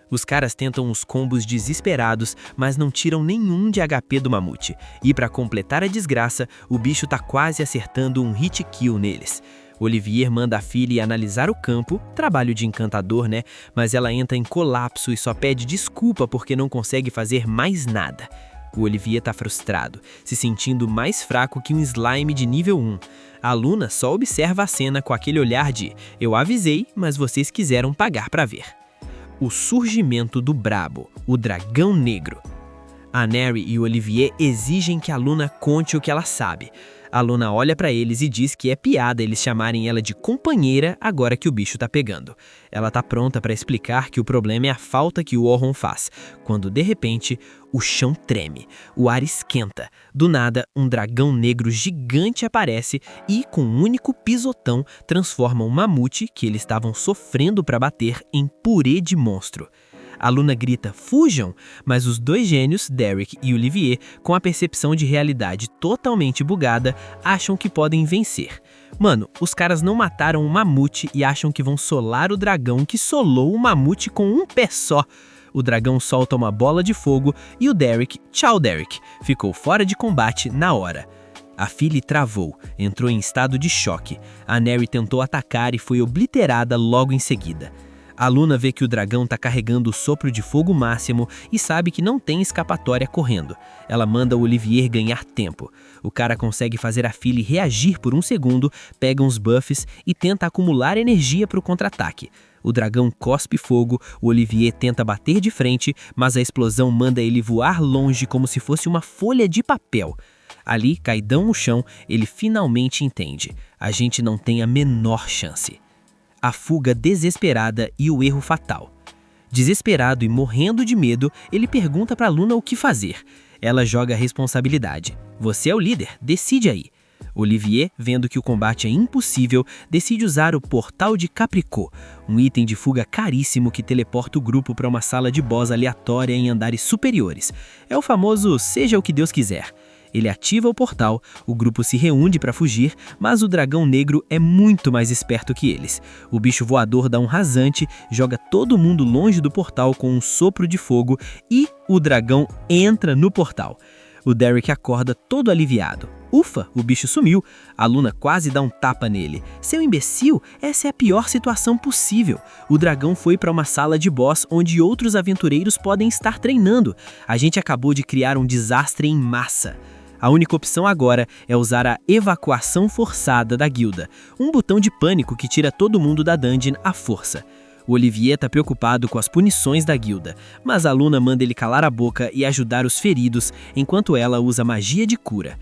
Os caras tentam uns combos desesperados, mas não tiram nenhum de HP do mamute. E pra completar a desgraça, o bicho tá quase acertando um hit kill neles. Olivier manda a Phyllis analisar o campo, trabalho de encantador, né? Mas ela entra em colapso e só pede desculpa porque não consegue fazer mais nada. O Olivier tá frustrado, se sentindo mais fraco que um slime de nível 1. A Luna só observa a cena com aquele olhar de: "Eu avisei, mas vocês quiseram pagar pra ver." O surgimento do Brabo, o Dragão Negro. A Neri e o Olivier exigem que a Luna conte o que ela sabe. A Luna olha pra eles e diz que é piada eles chamarem ela de companheira agora que o bicho tá pegando. Ela tá pronta pra explicar que o problema é a falta que o Orhun faz, quando de repente o chão treme, o ar esquenta. Do nada, um dragão negro gigante aparece e, com um único pisotão, transforma um mamute que eles estavam sofrendo pra bater em purê de monstro. A Luna grita, fujam! Mas os dois gênios, Derek e Olivier, com a percepção de realidade totalmente bugada, acham que podem vencer. Mano, os caras não mataram o mamute e acham que vão solar o dragão que solou o mamute com um pé só. O dragão solta uma bola de fogo e o Derek, tchau Derek, ficou fora de combate na hora. A Phyllis travou, entrou em estado de choque. A Neri tentou atacar e foi obliterada logo em seguida. A Luna vê que o dragão tá carregando o sopro de fogo máximo e sabe que não tem escapatória correndo. Ela manda o Olivier ganhar tempo. O cara consegue fazer a Phyllis reagir por um segundo, pega uns buffs e tenta acumular energia para o contra-ataque. O dragão cospe fogo, o Olivier tenta bater de frente, mas a explosão manda ele voar longe como se fosse uma folha de papel. Ali, caidão no chão, ele finalmente entende. A gente não tem a menor chance. A fuga desesperada e o erro fatal. Desesperado e morrendo de medo, ele pergunta para Luna o que fazer. Ela joga a responsabilidade. Você é o líder, decide aí. Olivier, vendo que o combate é impossível, decide usar o Portal de Capricô, um item de fuga caríssimo que teleporta o grupo para uma sala de boss aleatória em andares superiores. É o famoso seja o que Deus quiser. Ele ativa o portal, o grupo se reúne para fugir, mas o dragão negro é muito mais esperto que eles. O bicho voador dá um rasante, joga todo mundo longe do portal com um sopro de fogo e o dragão entra no portal. O Derek acorda todo aliviado. Ufa, o bicho sumiu. A Luna quase dá um tapa nele. Seu imbecil, essa é a pior situação possível. O dragão foi para uma sala de boss onde outros aventureiros podem estar treinando. A gente acabou de criar um desastre em massa. A única opção agora é usar a evacuação forçada da guilda, um botão de pânico que tira todo mundo da dungeon à força. O Olivier tá preocupado com as punições da guilda, mas a Luna manda ele calar a boca e ajudar os feridos, enquanto ela usa magia de cura.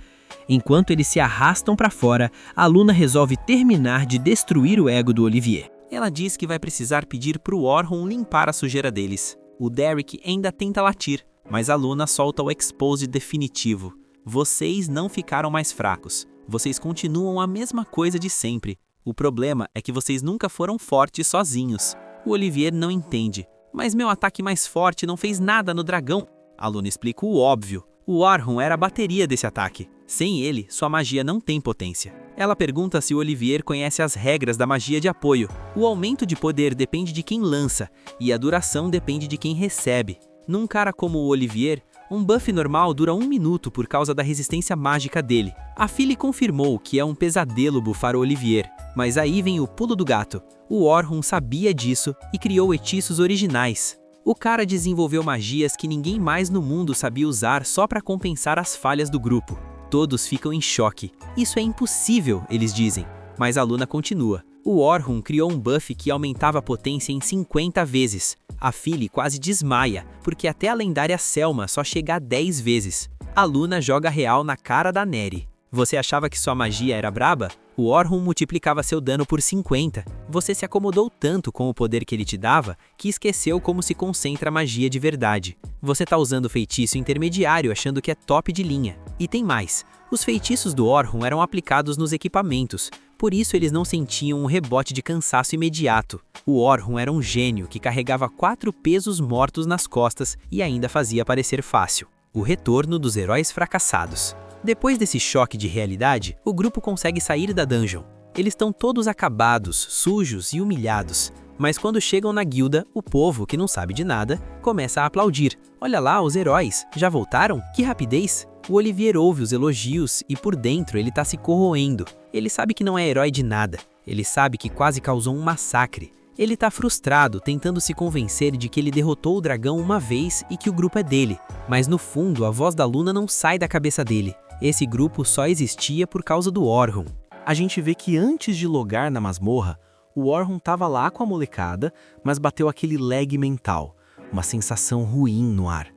Enquanto eles se arrastam para fora, a Luna resolve terminar de destruir o ego do Olivier. Ela diz que vai precisar pedir pro Orhun limpar a sujeira deles. O Derek ainda tenta latir, mas a Luna solta o expose definitivo. Vocês não ficaram mais fracos. Vocês continuam a mesma coisa de sempre. O problema é que vocês nunca foram fortes sozinhos. O Olivier não entende. Mas meu ataque mais forte não fez nada no dragão. A Luna explica o óbvio. O Orhun era a bateria desse ataque. Sem ele, sua magia não tem potência. Ela pergunta se o Olivier conhece as regras da magia de apoio. O aumento de poder depende de quem lança, e a duração depende de quem recebe. Num cara como o Olivier, um buff normal dura 1 minuto por causa da resistência mágica dele. A Phyllis confirmou que é um pesadelo bufar o Olivier, mas aí vem o pulo do gato. O Orhun sabia disso e criou hechiços originais. O cara desenvolveu magias que ninguém mais no mundo sabia usar só para compensar as falhas do grupo. Todos ficam em choque. Isso é impossível, eles dizem. Mas a Luna continua. O Orhun criou um buff que aumentava a potência em 50 vezes. A Phyllis quase desmaia, porque até a lendária Selma só chega a 10 vezes. A Luna joga real na cara da Neri. Você achava que sua magia era braba? O Orhun multiplicava seu dano por 50. Você se acomodou tanto com o poder que ele te dava, que esqueceu como se concentra a magia de verdade. Você tá usando feitiço intermediário achando que é top de linha. E tem mais. Os feitiços do Orhun eram aplicados nos equipamentos, por isso eles não sentiam um rebote de cansaço imediato. O Orhun era um gênio que carregava 4 pesos mortos nas costas e ainda fazia parecer fácil. O retorno dos heróis fracassados. Depois desse choque de realidade, o grupo consegue sair da dungeon. Eles estão todos acabados, sujos e humilhados. Mas quando chegam na guilda, o povo, que não sabe de nada, começa a aplaudir. Olha lá, os heróis, já voltaram? Que rapidez! O Olivier ouve os elogios e por dentro ele tá se corroendo. Ele sabe que não é herói de nada. Ele sabe que quase causou um massacre. Ele tá frustrado, tentando se convencer de que ele derrotou o dragão uma vez e que o grupo é dele. Mas no fundo, a voz da Luna não sai da cabeça dele. Esse grupo só existia por causa do Orhun. A gente vê que antes de logar na masmorra, o Orhun tava lá com a molecada, mas bateu aquele lag mental, uma sensação ruim no ar.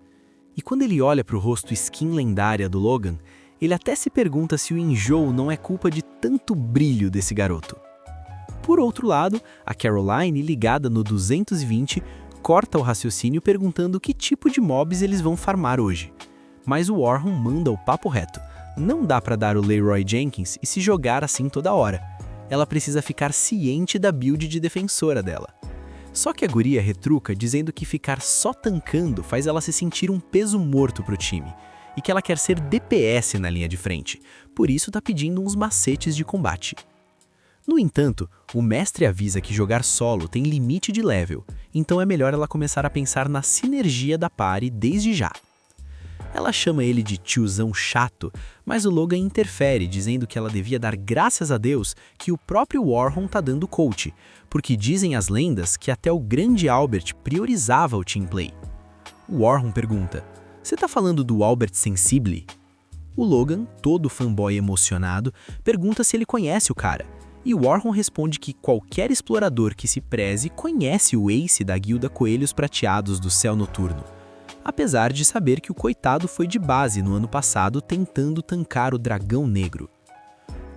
E quando ele olha para o rosto skin lendária do Logan, Ele até se pergunta se o enjoo não é culpa de tanto brilho desse garoto. Por outro lado, a Caroline, ligada no 220, corta o raciocínio perguntando que tipo de mobs eles vão farmar hoje. Mas o Warhol manda o papo reto. Não dá pra dar o Leroy Jenkins e se jogar assim toda hora. Ela precisa ficar ciente da build de defensora dela. Só que a guria retruca dizendo que ficar só tancando faz ela se sentir um peso morto pro time, e que ela quer ser DPS na linha de frente, por isso tá pedindo uns macetes de combate. No entanto, o mestre avisa que jogar solo tem limite de level, então é melhor ela começar a pensar na sinergia da party desde já. Ela chama ele de tiozão chato, mas o Logan interfere dizendo que ela devia dar graças a Deus que o próprio Warhol tá dando coach, porque dizem as lendas que até o grande Albert priorizava o teamplay. O Warhol pergunta, "Você tá falando do Albert Sensible?" O Logan, todo fanboy emocionado, pergunta se ele conhece o cara, e o Warhol responde que qualquer explorador que se preze conhece o Ace da guilda Coelhos Prateados do Céu Noturno, apesar de saber que o coitado foi de base no ano passado tentando tancar o Dragão Negro.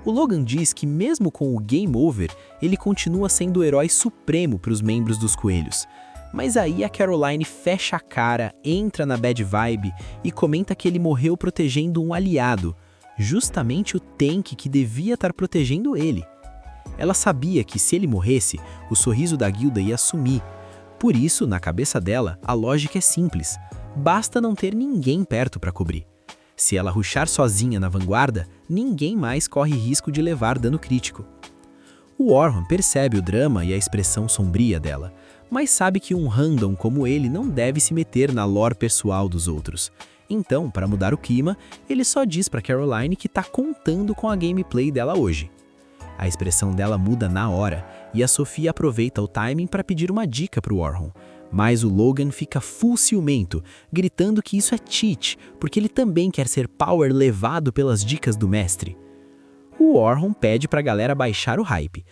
O Logan diz que mesmo com o Game Over, ele continua sendo o herói supremo para os membros dos Coelhos, mas aí a Caroline fecha a cara, entra na bad vibe e comenta que ele morreu protegendo um aliado, justamente o tank que devia estar protegendo ele. Ela sabia que se ele morresse, o sorriso da guilda ia sumir. Por isso, na cabeça dela, a lógica é simples. Basta não ter ninguém perto para cobrir. Se ela rushar sozinha na vanguarda, ninguém mais corre risco de levar dano crítico. O Warhol percebe o drama e a expressão sombria dela, mas sabe que um random como ele não deve se meter na lore pessoal dos outros. Então, para mudar o clima, ele só diz para Caroline que tá contando com a gameplay dela hoje. A expressão dela muda na hora, e a Sofia aproveita o timing para pedir uma dica para o Warhol. Mas o Logan fica full ciumento, gritando que isso é cheat, porque ele também quer ser power levado pelas dicas do mestre. O Warhol pede para a galera baixar o hype.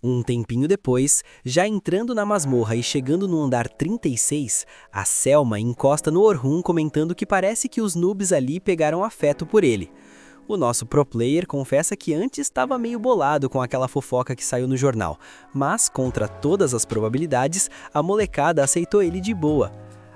Um tempinho depois, já entrando na masmorra e chegando no andar 36, a Selma encosta no Orhun comentando que parece que os noobs ali pegaram afeto por ele. O nosso pro player confessa que antes estava meio bolado com aquela fofoca que saiu no jornal, mas, contra todas as probabilidades, a molecada aceitou ele de boa.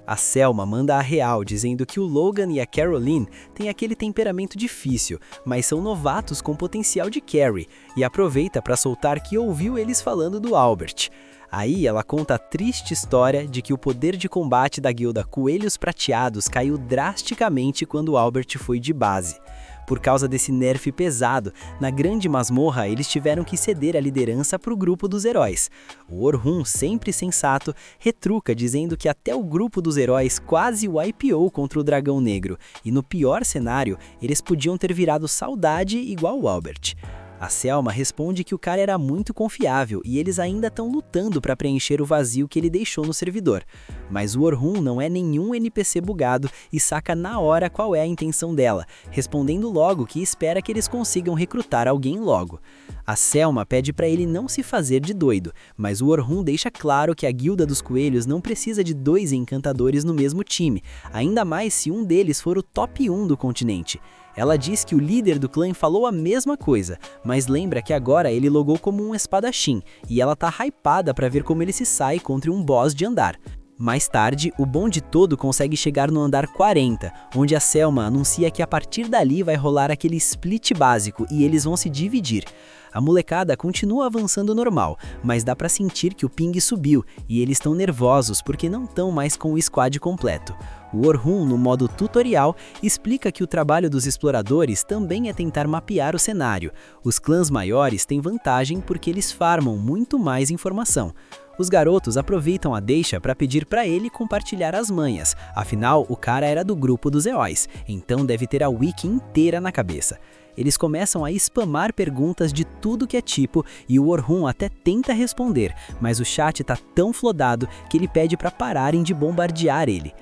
A Selma manda a real, dizendo que o Logan e a Caroline têm aquele temperamento difícil, mas são novatos com potencial de carry, e aproveita para soltar que ouviu eles falando do Albert. Aí ela conta a triste história de que o poder de combate da guilda Coelhos Prateados caiu drasticamente quando o Albert foi de base. Por causa desse nerf pesado, na grande masmorra eles tiveram que ceder a liderança para o grupo dos heróis. O Orhun, sempre sensato, retruca dizendo que até o grupo dos heróis quase wipeou contra o Dragão Negro, e no pior cenário, eles podiam ter virado saudade igual o Albert. A Selma responde que o cara era muito confiável e eles ainda estão lutando para preencher o vazio que ele deixou no servidor. Mas o Orhun não é nenhum NPC bugado e saca na hora qual é a intenção dela, respondendo logo que espera que eles consigam recrutar alguém logo. A Selma pede para ele não se fazer de doido, mas o Orhun deixa claro que a Guilda dos Coelhos não precisa de 2 encantadores no mesmo time, ainda mais se um deles for o top 1 do continente. Ela diz que o líder do clã falou a mesma coisa, mas lembra que agora ele logou como um espadachim, e ela tá hypada pra ver como ele se sai contra um boss de andar. Mais tarde, o bonde todo consegue chegar no andar 40, onde a Selma anuncia que a partir dali vai rolar aquele split básico e eles vão se dividir. A molecada continua avançando normal, mas dá pra sentir que o ping subiu e eles estão nervosos porque não estão mais com o squad completo. O Orhun, no modo tutorial, explica que o trabalho dos exploradores também é tentar mapear o cenário. Os clãs maiores têm vantagem porque eles farmam muito mais informação. Os garotos aproveitam a deixa para pedir para ele compartilhar as manhas, afinal o cara era do grupo dos heróis, então deve ter a wiki inteira na cabeça. Eles começam a spamar perguntas de tudo que é tipo e o Orhun até tenta responder, mas o chat tá tão flodado que ele pede para pararem de bombardear ele.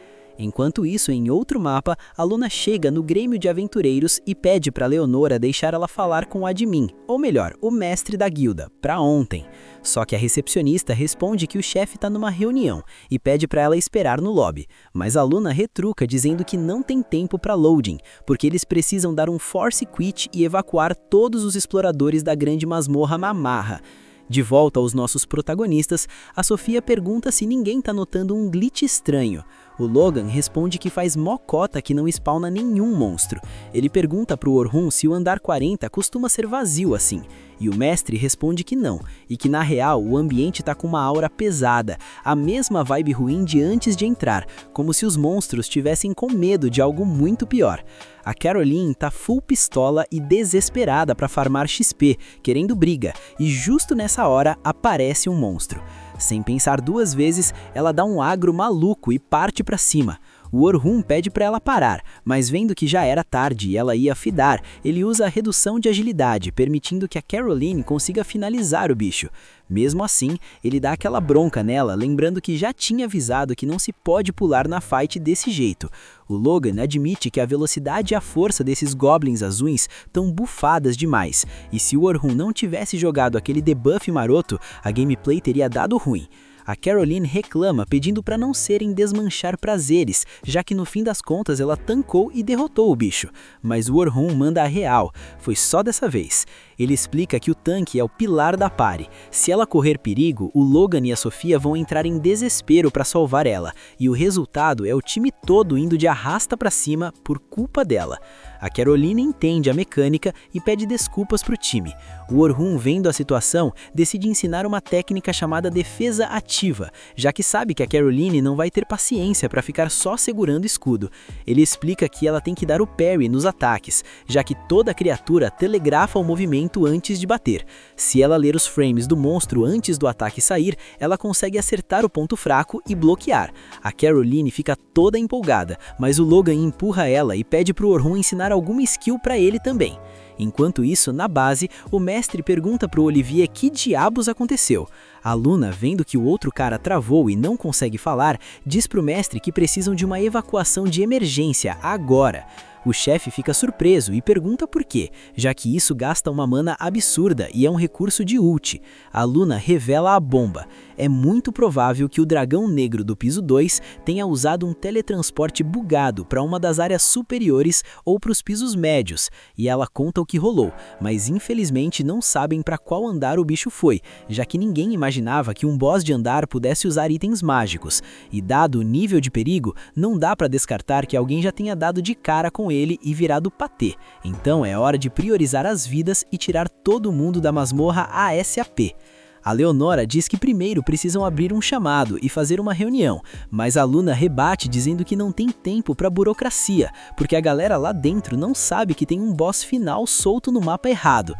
Enquanto isso, em outro mapa, a Luna chega no Grêmio de Aventureiros e pede para Leonora deixar ela falar com o admin, ou melhor, o mestre da guilda, para ontem. Só que a recepcionista responde que o chefe está numa reunião e pede para ela esperar no lobby. Mas a Luna retruca dizendo que não tem tempo para loading, porque eles precisam dar um force quit e evacuar todos os exploradores da grande masmorra Mamarra. De volta aos nossos protagonistas, a Sofia pergunta se ninguém tá notando um glitch estranho. O Logan responde que faz mocota que não spawna nenhum monstro. Ele pergunta pro Orhun se o andar 40 costuma ser vazio assim. E o mestre responde que não, e que na real o ambiente tá com uma aura pesada, a mesma vibe ruim de antes de entrar, como se os monstros tivessem com medo de algo muito pior. A Caroline tá full pistola e desesperada para farmar XP, querendo briga, e justo nessa hora aparece um monstro. Sem pensar duas vezes, ela dá um agro maluco e parte para cima. O Orhun pede para ela parar, mas vendo que já era tarde e ela ia fidar, ele usa a redução de agilidade, permitindo que a Caroline consiga finalizar o bicho. Mesmo assim, ele dá aquela bronca nela, lembrando que já tinha avisado que não se pode pular na fight desse jeito. O Logan admite que a velocidade e a força desses goblins azuis estão bufadas demais, e se o Orhun não tivesse jogado aquele debuff maroto, a gameplay teria dado ruim. A Caroline reclama pedindo para não serem desmanchar prazeres, já que no fim das contas ela tancou e derrotou o bicho. Mas o Orhun manda a real, foi só dessa vez. Ele explica que o tanque é o pilar da party. Se ela correr perigo, o Logan e a Sofia vão entrar em desespero para salvar ela, e o resultado é o time todo indo de arrasta para cima por culpa dela. A Caroline entende a mecânica e pede desculpas pro time. O Orhun, vendo a situação, decide ensinar uma técnica chamada defesa ativa, já que sabe que a Caroline não vai ter paciência para ficar só segurando escudo. Ele explica que ela tem que dar o parry nos ataques, já que toda criatura telegrafa o movimento antes de bater. Se ela ler os frames do monstro antes do ataque sair, ela consegue acertar o ponto fraco e bloquear. A Caroline fica toda empolgada, mas o Logan empurra ela e pede pro Orhun ensinar alguma skill para ele também. Enquanto isso, na base, o mestre pergunta pro Olivier que diabos aconteceu. A Luna, vendo que o outro cara travou e não consegue falar, diz pro mestre que precisam de uma evacuação de emergência agora. O chefe fica surpreso e pergunta por quê, já que isso gasta uma mana absurda e é um recurso de ult. A Luna revela a bomba. É muito provável que o dragão negro do piso 2 tenha usado um teletransporte bugado para uma das áreas superiores ou para os pisos médios, e ela conta o que rolou, mas infelizmente não sabem para qual andar o bicho foi, já que ninguém imaginava que um boss de andar pudesse usar itens mágicos, e dado o nível de perigo, não dá para descartar que alguém já tenha dado de cara com ele e virado patê. Então é hora de priorizar as vidas e tirar todo mundo da masmorra ASAP. A Leonora diz que primeiro precisam abrir um chamado e fazer uma reunião, mas a Luna rebate dizendo que não tem tempo para burocracia, porque a galera lá dentro não sabe que tem um boss final solto no mapa errado.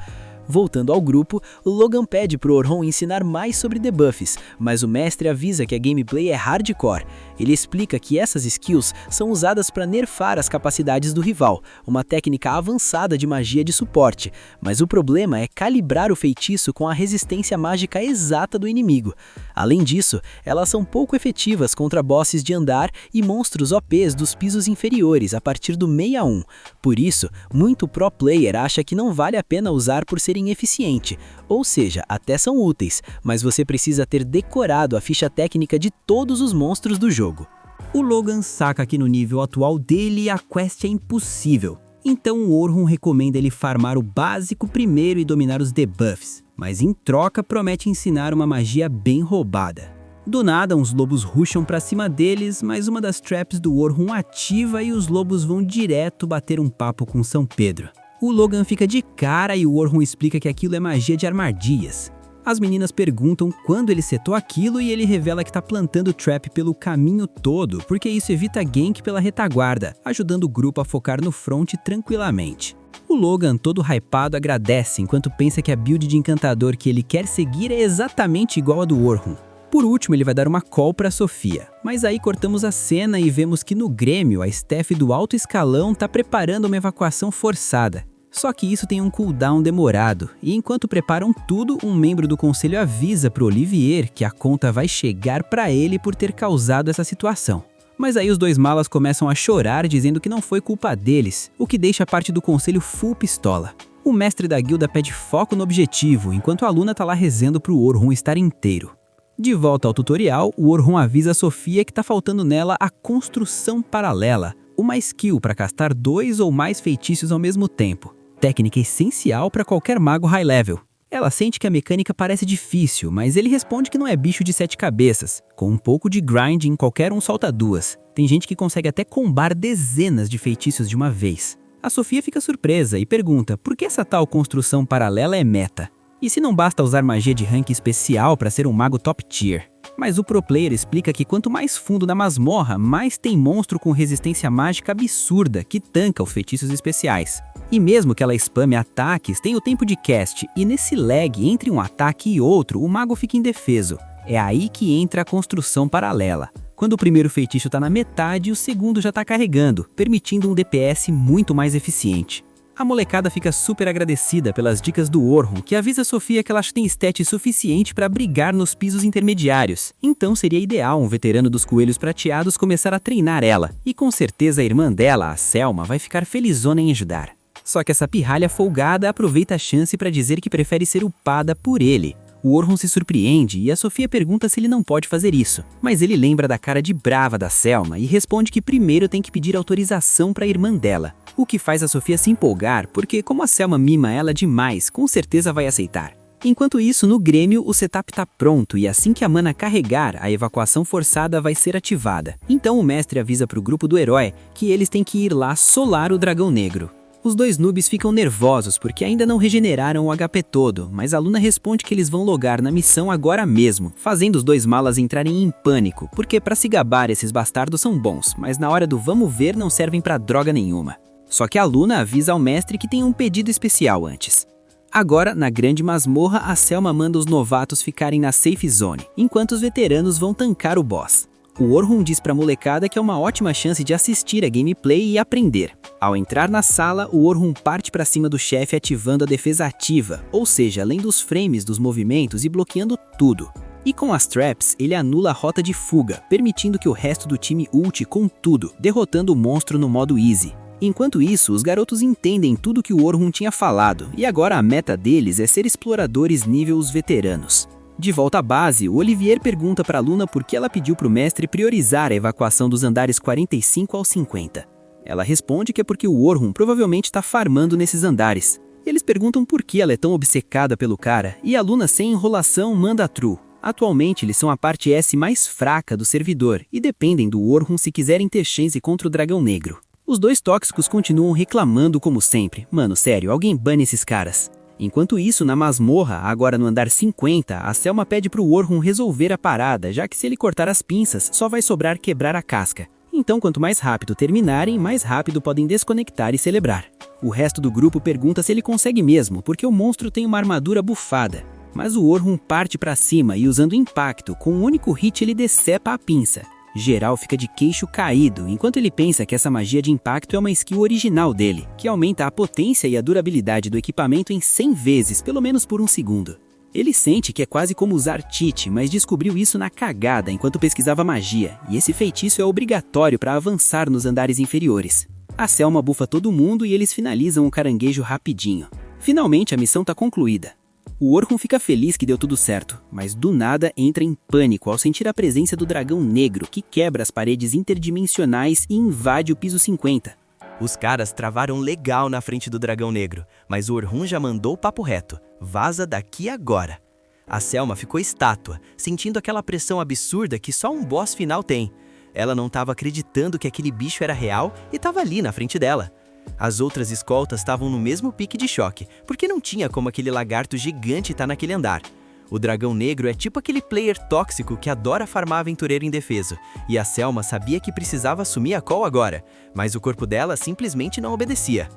Voltando ao grupo, o Logan pede pro Orhun ensinar mais sobre debuffs, mas o mestre avisa que a gameplay é hardcore. Ele explica que essas skills são usadas para nerfar as capacidades do rival, uma técnica avançada de magia de suporte, mas o problema é calibrar o feitiço com a resistência mágica exata do inimigo. Além disso, elas são pouco efetivas contra bosses de andar e monstros OPs dos pisos inferiores a partir do 61. Por isso, muito pro player acha que não vale a pena usar por serem eficiente, ou seja, até são úteis, mas você precisa ter decorado a ficha técnica de todos os monstros do jogo. O Logan saca que no nível atual dele a quest é impossível, então o Orhun recomenda ele farmar o básico primeiro e dominar os debuffs, mas em troca promete ensinar uma magia bem roubada. Do nada, uns lobos rusham pra cima deles, mas uma das traps do Orhun ativa e os lobos vão direto bater um papo com São Pedro. O Logan fica de cara e o Orhun explica que aquilo é magia de armadilhas. As meninas perguntam quando ele setou aquilo e ele revela que tá plantando trap pelo caminho todo, porque isso evita gank pela retaguarda, ajudando o grupo a focar no front tranquilamente. O Logan, todo hypado, agradece enquanto pensa que a build de encantador que ele quer seguir é exatamente igual a do Orhun. Por último, ele vai dar uma call para Sofia, mas aí cortamos a cena e vemos que no Grêmio a staff do alto escalão tá preparando uma evacuação forçada. Só que isso tem um cooldown demorado, e enquanto preparam tudo, um membro do conselho avisa pro Olivier que a conta vai chegar para ele por ter causado essa situação. Mas aí os dois malas começam a chorar dizendo que não foi culpa deles, o que deixa a parte do conselho full pistola. O mestre da guilda pede foco no objetivo, enquanto a Luna tá lá rezando pro Orhun estar inteiro. De volta ao tutorial, o Orhun avisa a Sofia que tá faltando nela a construção paralela, uma skill para castar 2 ou mais feitiços ao mesmo tempo. Técnica essencial para qualquer mago high level. Ela sente que a mecânica parece difícil, mas ele responde que não é bicho de 7 cabeças. Com um pouco de grinding, qualquer um solta 2. Tem gente que consegue até combar dezenas de feitiços de uma vez. A Sofia fica surpresa e pergunta por que essa tal construção paralela é meta. E se não basta usar magia de rank especial para ser um mago top tier? Mas o pro player explica que quanto mais fundo na masmorra, mais tem monstro com resistência mágica absurda que tanca os feitiços especiais. E mesmo que ela spame ataques, tem o tempo de cast, e nesse lag entre um ataque e outro, o mago fica indefeso. É aí que entra a construção paralela. Quando o primeiro feitiço está na metade, o segundo já está carregando, permitindo um DPS muito mais eficiente. A molecada fica super agradecida pelas dicas do Orhun, que avisa a Sofia que ela tem stat suficiente para brigar nos pisos intermediários. Então seria ideal um veterano dos coelhos prateados começar a treinar ela, e com certeza a irmã dela, a Selma, vai ficar felizona em ajudar. Só que essa pirralha folgada aproveita a chance para dizer que prefere ser upada por ele. O Orhun se surpreende e a Sofia pergunta se ele não pode fazer isso, mas ele lembra da cara de brava da Selma e responde que primeiro tem que pedir autorização para a irmã dela, o que faz a Sofia se empolgar porque como a Selma mima ela demais, com certeza vai aceitar. Enquanto isso, no Grêmio, o setup tá pronto e assim que a mana carregar, a evacuação forçada vai ser ativada. Então o mestre avisa pro grupo do herói que eles têm que ir lá solar o dragão negro. Os dois noobs ficam nervosos porque ainda não regeneraram o HP todo, mas a Luna responde que eles vão logar na missão agora mesmo, fazendo os dois malas entrarem em pânico, porque pra se gabar esses bastardos são bons, mas na hora do vamos ver não servem pra droga nenhuma. Só que a Luna avisa ao mestre que tem um pedido especial antes. Agora, na grande masmorra, a Selma manda os novatos ficarem na safe zone, enquanto os veteranos vão tancar o boss. O Orhun diz pra molecada que é uma ótima chance de assistir a gameplay e aprender. Ao entrar na sala, o Orhun parte pra cima do chefe ativando a defesa ativa, ou seja, além dos frames dos movimentos e bloqueando tudo. E com as traps, ele anula a rota de fuga, permitindo que o resto do time ulte com tudo, derrotando o monstro no modo easy. Enquanto isso, os garotos entendem tudo que o Orhun tinha falado, e agora a meta deles é ser exploradores nível os veteranos. De volta à base, o Olivier pergunta para a Luna por que ela pediu para o mestre priorizar a evacuação dos andares 45 ao 50. Ela responde que é porque o Orhun provavelmente está farmando nesses andares. Eles perguntam por que ela é tão obcecada pelo cara, e a Luna sem enrolação manda a true. Atualmente eles são a parte S mais fraca do servidor, e dependem do Orhun se quiserem ter chance contra o dragão negro. Os dois tóxicos continuam reclamando como sempre. Mano, sério, alguém bane esses caras. Enquanto isso, na masmorra, agora no andar 50, a Selma pede pro Orhun resolver a parada, já que se ele cortar as pinças, só vai sobrar quebrar a casca. Então, quanto mais rápido terminarem, mais rápido podem desconectar e celebrar. O resto do grupo pergunta se ele consegue mesmo, porque o monstro tem uma armadura bufada. Mas o Orhun parte pra cima e usando impacto, com um único hit ele decepa a pinça. Geral fica de queixo caído, enquanto ele pensa que essa magia de impacto é uma skill original dele, que aumenta a potência e a durabilidade do equipamento em 100 vezes, pelo menos por um segundo. Ele sente que é quase como usar cheat, mas descobriu isso na cagada enquanto pesquisava magia, e esse feitiço é obrigatório para avançar nos andares inferiores. A Selma bufa todo mundo e eles finalizam o caranguejo rapidinho. Finalmente a missão tá concluída. O Orhun fica feliz que deu tudo certo, mas do nada entra em pânico ao sentir a presença do dragão negro que quebra as paredes interdimensionais e invade o piso 50. Os caras travaram legal na frente do dragão negro, mas o Orhun já mandou o papo reto. Vaza daqui agora. A Selma ficou estátua, sentindo aquela pressão absurda que só um boss final tem. Ela não estava acreditando que aquele bicho era real e estava ali na frente dela. As outras escoltas estavam no mesmo pique de choque, porque não tinha como aquele lagarto gigante estar naquele andar. O dragão negro é tipo aquele player tóxico que adora farmar aventureiro indefeso, e a Selma sabia que precisava assumir a call agora, mas o corpo dela simplesmente não obedecia.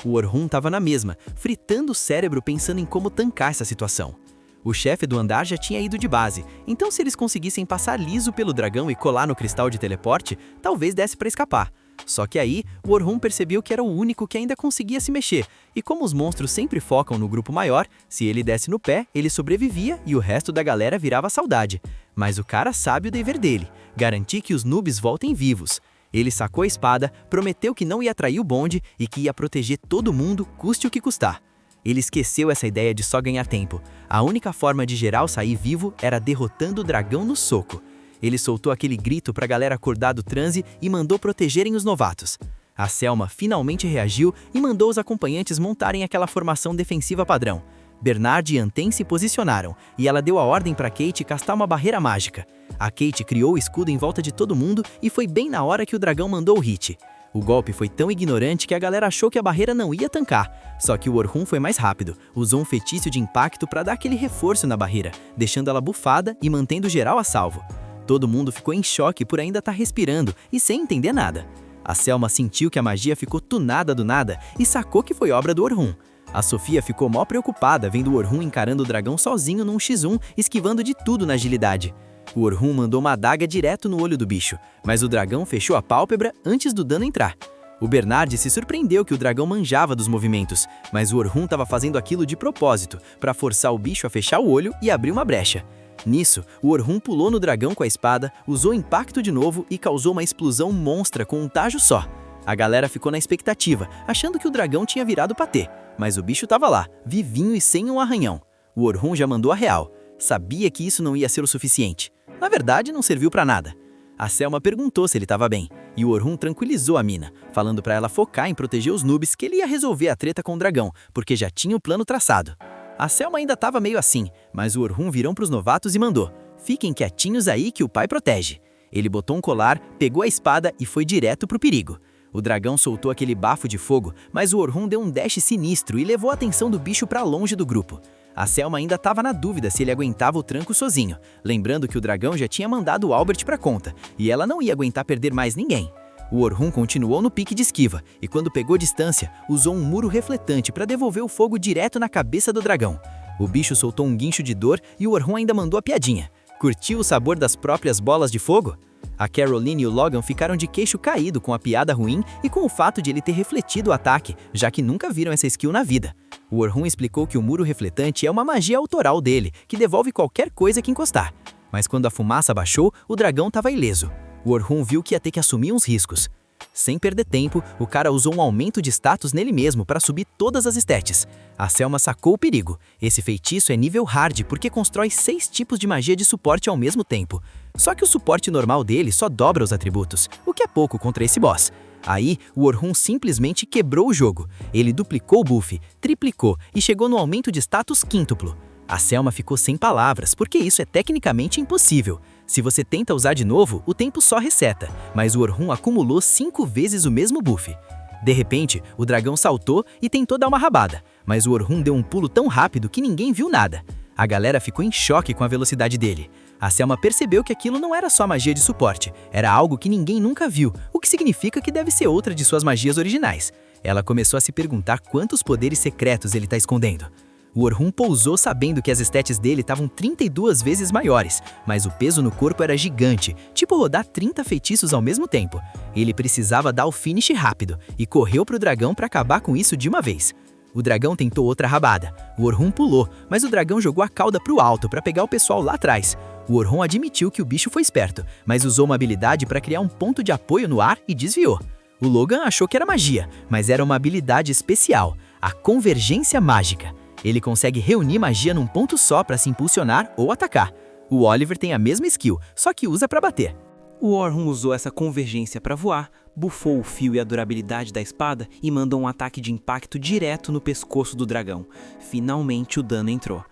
O Orhun estava na mesma, fritando o cérebro pensando em como tancar essa situação. O chefe do andar já tinha ido de base, então se eles conseguissem passar liso pelo dragão e colar no cristal de teleporte, talvez desse para escapar. Só que aí, o Orhun percebeu que era o único que ainda conseguia se mexer, e como os monstros sempre focam no grupo maior, se ele desse no pé, ele sobrevivia e o resto da galera virava saudade. Mas o cara sabe o dever dele, garantir que os noobs voltem vivos. Ele sacou a espada, prometeu que não ia trair o bonde e que ia proteger todo mundo, custe o que custar. Ele esqueceu essa ideia de só ganhar tempo. A única forma de geral sair vivo era derrotando o dragão no soco. Ele soltou aquele grito pra galera acordar do transe e mandou protegerem os novatos. A Selma finalmente reagiu e mandou os acompanhantes montarem aquela formação defensiva padrão. Bernard e Anten se posicionaram, e ela deu a ordem para Kate castar uma barreira mágica. A Kate criou o escudo em volta de todo mundo e foi bem na hora que o dragão mandou o hit. O golpe foi tão ignorante que a galera achou que a barreira não ia tancar. Só que o Orhun foi mais rápido, usou um feitiço de impacto para dar aquele reforço na barreira, deixando ela bufada e mantendo geral a salvo. Todo mundo ficou em choque por ainda estar respirando e sem entender nada. A Selma sentiu que a magia ficou tunada do nada e sacou que foi obra do Orhun. A Sofia ficou mó preocupada vendo o Orhun encarando o dragão sozinho num X1, esquivando de tudo na agilidade. O Orhun mandou uma adaga direto no olho do bicho, mas o dragão fechou a pálpebra antes do dano entrar. O Bernard se surpreendeu que o dragão manjava dos movimentos, mas o Orhun estava fazendo aquilo de propósito, para forçar o bicho a fechar o olho e abrir uma brecha. Nisso, o Orhun pulou no dragão com a espada, usou impacto de novo e causou uma explosão monstra com um tajo só. A galera ficou na expectativa, achando que o dragão tinha virado patê, mas o bicho estava lá, vivinho e sem um arranhão. O Orhun já mandou a real. Sabia que isso não ia ser o suficiente. Na verdade, não serviu pra nada. A Selma perguntou se ele estava bem, e o Orhun tranquilizou a mina, falando pra ela focar em proteger os noobs que ele ia resolver a treta com o dragão, porque já tinha o plano traçado. A Selma ainda estava meio assim, mas o Orhun virou pros novatos e mandou: "Fiquem quietinhos aí que o pai protege." Ele botou um colar, pegou a espada e foi direto pro perigo. O dragão soltou aquele bafo de fogo, mas o Orhun deu um dash sinistro e levou a atenção do bicho pra longe do grupo. A Selma ainda estava na dúvida se ele aguentava o tranco sozinho, lembrando que o dragão já tinha mandado o Albert pra conta, e ela não ia aguentar perder mais ninguém. O Orhun continuou no pique de esquiva, e quando pegou distância, usou um muro refletante para devolver o fogo direto na cabeça do dragão. O bicho soltou um guincho de dor e o Orhun ainda mandou a piadinha. Curtiu o sabor das próprias bolas de fogo? A Caroline e o Logan ficaram de queixo caído com a piada ruim e com o fato de ele ter refletido o ataque, já que nunca viram essa skill na vida. O Orhun explicou que o muro refletante é uma magia autoral dele, que devolve qualquer coisa que encostar. Mas quando a fumaça baixou, o dragão estava ileso. O Orhun viu que ia ter que assumir uns riscos. Sem perder tempo, o cara usou um aumento de status nele mesmo para subir todas as stats. A Selma sacou o perigo. Esse feitiço é nível hard porque constrói 6 tipos de magia de suporte ao mesmo tempo. Só que o suporte normal dele só dobra os atributos, o que é pouco contra esse boss. Aí, o Orhun simplesmente quebrou o jogo. Ele duplicou o buff, triplicou e chegou no aumento de status quíntuplo. A Selma ficou sem palavras, porque isso é tecnicamente impossível. Se você tenta usar de novo, o tempo só reseta, mas o Orhun acumulou 5 vezes o mesmo buff. De repente, o dragão saltou e tentou dar uma rabada, mas o Orhun deu um pulo tão rápido que ninguém viu nada. A galera ficou em choque com a velocidade dele. A Selma percebeu que aquilo não era só magia de suporte, era algo que ninguém nunca viu, o que significa que deve ser outra de suas magias originais. Ela começou a se perguntar quantos poderes secretos ele está escondendo. O Orhun pousou sabendo que as stats dele estavam 32 vezes maiores, mas o peso no corpo era gigante, tipo rodar 30 feitiços ao mesmo tempo. Ele precisava dar o finish rápido e correu pro dragão para acabar com isso de uma vez. O dragão tentou outra rabada. O Orhun pulou, mas o dragão jogou a cauda pro alto para pegar o pessoal lá atrás. O Orhun admitiu que o bicho foi esperto, mas usou uma habilidade para criar um ponto de apoio no ar e desviou. O Logan achou que era magia, mas era uma habilidade especial, a convergência mágica. Ele consegue reunir magia num ponto só para se impulsionar ou atacar. O Oliver tem a mesma skill, só que usa para bater. O Orhun usou essa convergência para voar, bufou o fio e a durabilidade da espada e mandou um ataque de impacto direto no pescoço do dragão. Finalmente o dano entrou.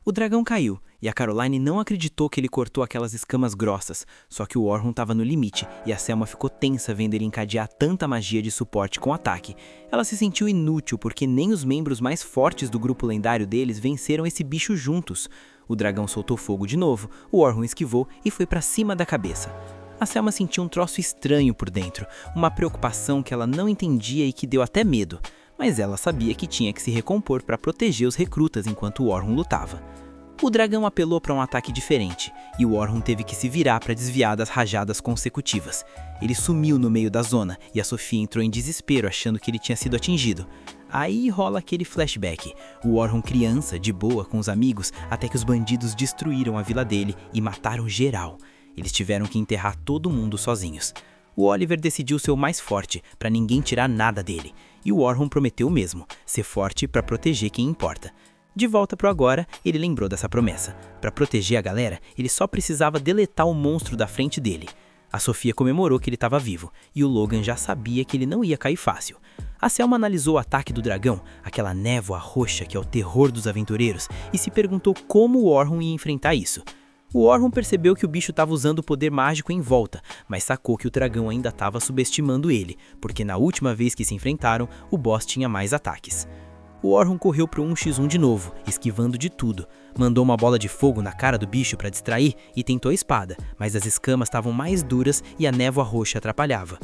O dragão caiu, e a Caroline não acreditou que ele cortou aquelas escamas grossas, só que o Orhun estava no limite, e a Selma ficou tensa vendo ele encadear tanta magia de suporte com ataque. Ela se sentiu inútil porque nem os membros mais fortes do grupo lendário deles venceram esse bicho juntos. O dragão soltou fogo de novo, o Orhun esquivou e foi para cima da cabeça. A Selma sentiu um troço estranho por dentro, uma preocupação que ela não entendia e que deu até medo. Mas ela sabia que tinha que se recompor para proteger os recrutas enquanto o Orhun lutava. O dragão apelou para um ataque diferente, e o Orhun teve que se virar para desviar das rajadas consecutivas. Ele sumiu no meio da zona, e a Sofia entrou em desespero achando que ele tinha sido atingido. Aí rola aquele flashback, o Orhun criança, de boa com os amigos, até que os bandidos destruíram a vila dele e mataram geral. Eles tiveram que enterrar todo mundo sozinhos. O Oliver decidiu ser o mais forte, para ninguém tirar nada dele, e o Orhun prometeu o mesmo, ser forte para proteger quem importa. De volta pro agora, ele lembrou dessa promessa. Para proteger a galera, ele só precisava deletar o monstro da frente dele. A Sofia comemorou que ele estava vivo, e o Logan já sabia que ele não ia cair fácil. A Selma analisou o ataque do dragão, aquela névoa roxa que é o terror dos aventureiros, e se perguntou como o Orhun ia enfrentar isso. O Orhun percebeu que o bicho estava usando o poder mágico em volta, mas sacou que o dragão ainda estava subestimando ele, porque na última vez que se enfrentaram, o boss tinha mais ataques. O Orhun correu pro 1x1 de novo, esquivando de tudo. Mandou uma bola de fogo na cara do bicho para distrair e tentou a espada, mas as escamas estavam mais duras e a névoa roxa atrapalhava.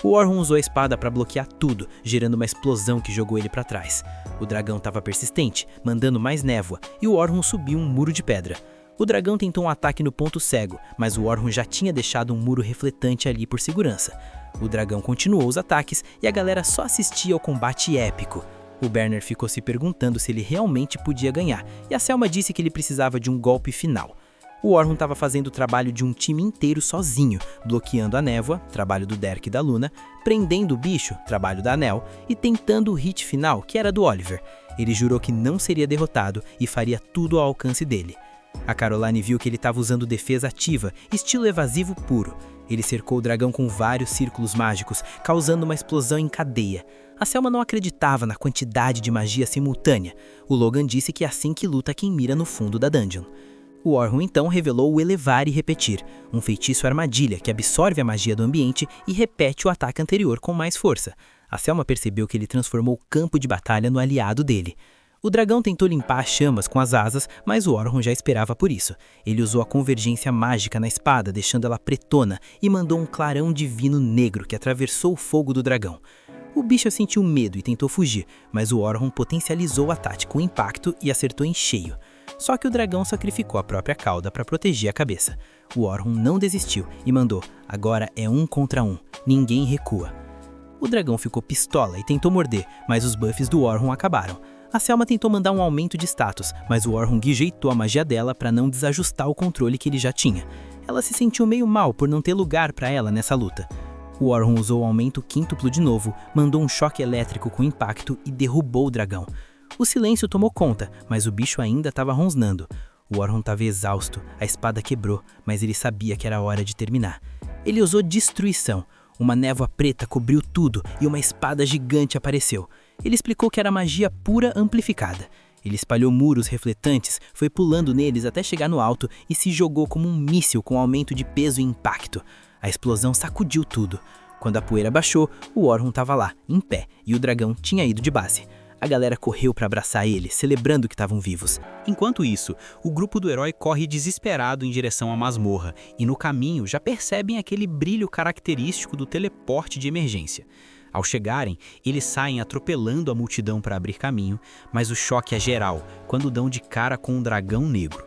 O Orhun usou a espada para bloquear tudo, gerando uma explosão que jogou ele para trás. O dragão estava persistente, mandando mais névoa, e o Orhun subiu um muro de pedra. O dragão tentou um ataque no ponto cego, mas o Orhun já tinha deixado um muro refletante ali por segurança. O dragão continuou os ataques e a galera só assistia ao combate épico. O Berner ficou se perguntando se ele realmente podia ganhar, e a Selma disse que ele precisava de um golpe final. O Orhun estava fazendo o trabalho de um time inteiro sozinho, bloqueando a névoa, trabalho do Derek e da Luna, prendendo o bicho, trabalho da Anel, e tentando o hit final, que era do Oliver. Ele jurou que não seria derrotado e faria tudo ao alcance dele. A Caroline viu que ele estava usando defesa ativa, estilo evasivo puro. Ele cercou o dragão com vários círculos mágicos, causando uma explosão em cadeia. A Selma não acreditava na quantidade de magia simultânea. O Logan disse que é assim que luta quem mira no fundo da dungeon. O Orhun então revelou o Elevar e Repetir, um feitiço armadilha que absorve a magia do ambiente e repete o ataque anterior com mais força. A Selma percebeu que ele transformou o campo de batalha no aliado dele. O dragão tentou limpar as chamas com as asas, mas o Orhun já esperava por isso. Ele usou a convergência mágica na espada, deixando ela pretona, e mandou um clarão divino negro que atravessou o fogo do dragão. O bicho sentiu medo e tentou fugir, mas o Orhun potencializou o ataque com impacto e acertou em cheio. Só que o dragão sacrificou a própria cauda para proteger a cabeça. O Orhun não desistiu e mandou: agora é 1 contra 1, ninguém recua. O dragão ficou pistola e tentou morder, mas os buffs do Orhun acabaram. A Selma tentou mandar um aumento de status, mas o Orhun rejeitou a magia dela para não desajustar o controle que ele já tinha. Ela se sentiu meio mal por não ter lugar para ela nessa luta. O Orhun usou o aumento quíntuplo de novo, mandou um choque elétrico com impacto e derrubou o dragão. O silêncio tomou conta, mas o bicho ainda estava rosnando. O Orhun estava exausto, a espada quebrou, mas ele sabia que era hora de terminar. Ele usou destruição. Uma névoa preta cobriu tudo e uma espada gigante apareceu. Ele explicou que era magia pura amplificada. Ele espalhou muros refletantes, foi pulando neles até chegar no alto e se jogou como um míssil com aumento de peso e impacto. A explosão sacudiu tudo. Quando a poeira baixou, o Orhun estava lá, em pé, e o dragão tinha ido de base. A galera correu para abraçar ele, celebrando que estavam vivos. Enquanto isso, o grupo do herói corre desesperado em direção à masmorra, e no caminho já percebem aquele brilho característico do teleporte de emergência. Ao chegarem, eles saem atropelando a multidão para abrir caminho, mas o choque é geral quando dão de cara com um dragão negro.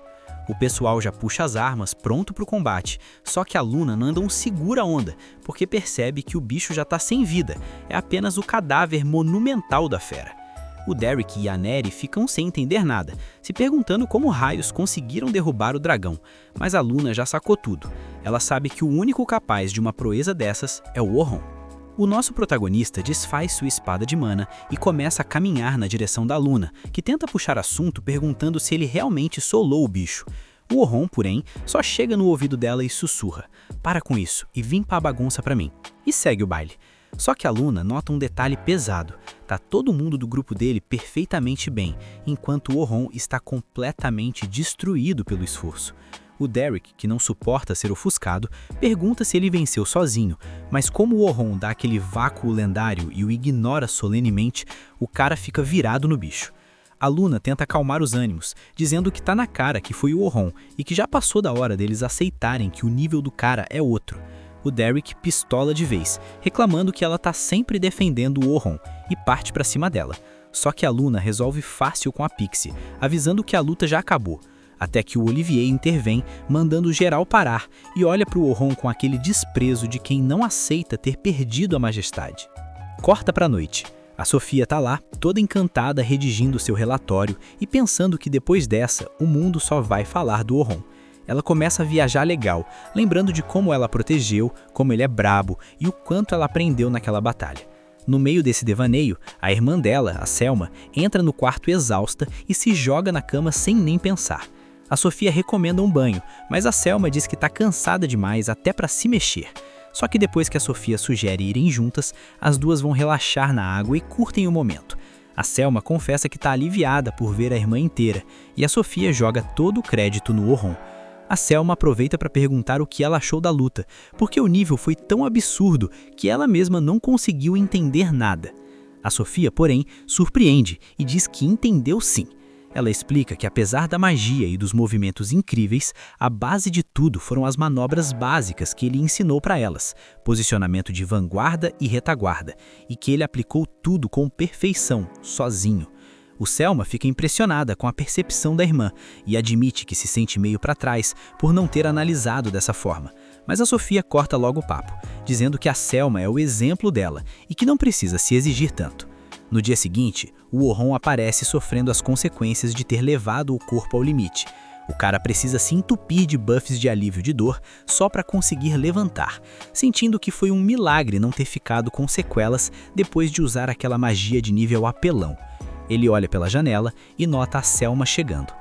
O pessoal já puxa as armas, pronto para o combate, só que a Luna não anda um segura-onda, porque percebe que o bicho já está sem vida, é apenas o cadáver monumental da fera. O Derek e a Neri ficam sem entender nada, se perguntando como raios conseguiram derrubar o dragão, mas a Luna já sacou tudo. Ela sabe que o único capaz de uma proeza dessas é o Orhun. O nosso protagonista desfaz sua espada de mana e começa a caminhar na direção da Luna, que tenta puxar assunto perguntando se ele realmente solou o bicho. O Orhun, porém, só chega no ouvido dela e sussurra: "Para com isso e vim pra bagunça pra mim", e segue o baile. Só que a Luna nota um detalhe pesado: tá todo mundo do grupo dele perfeitamente bem, enquanto o Orhun está completamente destruído pelo esforço. O Derek, que não suporta ser ofuscado, pergunta se ele venceu sozinho, mas como o Orhun dá aquele vácuo lendário e o ignora solenemente, o cara fica virado no bicho. A Luna tenta acalmar os ânimos, dizendo que tá na cara que foi o Orhun e que já passou da hora deles aceitarem que o nível do cara é outro. O Derek pistola de vez, reclamando que ela tá sempre defendendo o Orhun e parte pra cima dela. Só que a Luna resolve fácil com a Pixie, avisando que a luta já acabou. Até que o Olivier intervém, mandando geral parar, e olha pro Orhun com aquele desprezo de quem não aceita ter perdido a majestade. Corta pra noite. A Sofia tá lá, toda encantada, redigindo seu relatório e pensando que depois dessa, o mundo só vai falar do Orhun. Ela começa a viajar legal, lembrando de como ela protegeu, como ele é brabo e o quanto ela aprendeu naquela batalha. No meio desse devaneio, a irmã dela, a Selma, entra no quarto exausta e se joga na cama sem nem pensar. A Sofia recomenda um banho, mas a Selma diz que tá cansada demais até para se mexer. Só que depois que a Sofia sugere irem juntas, as duas vão relaxar na água e curtem o momento. A Selma confessa que tá aliviada por ver a irmã inteira, e a Sofia joga todo o crédito no Orhun. A Selma aproveita para perguntar o que ela achou da luta, porque o nível foi tão absurdo que ela mesma não conseguiu entender nada. A Sofia, porém, surpreende e diz que entendeu sim. Ela explica que apesar da magia e dos movimentos incríveis, a base de tudo foram as manobras básicas que ele ensinou para elas, posicionamento de vanguarda e retaguarda, e que ele aplicou tudo com perfeição, sozinho. O Selma fica impressionada com a percepção da irmã e admite que se sente meio para trás por não ter analisado dessa forma. Mas a Sofia corta logo o papo, dizendo que a Selma é o exemplo dela e que não precisa se exigir tanto. No dia seguinte, o Orhun aparece sofrendo as consequências de ter levado o corpo ao limite. O cara precisa se entupir de buffs de alívio de dor só para conseguir levantar, sentindo que foi um milagre não ter ficado com sequelas depois de usar aquela magia de nível apelão. Ele olha pela janela e nota a Selma chegando.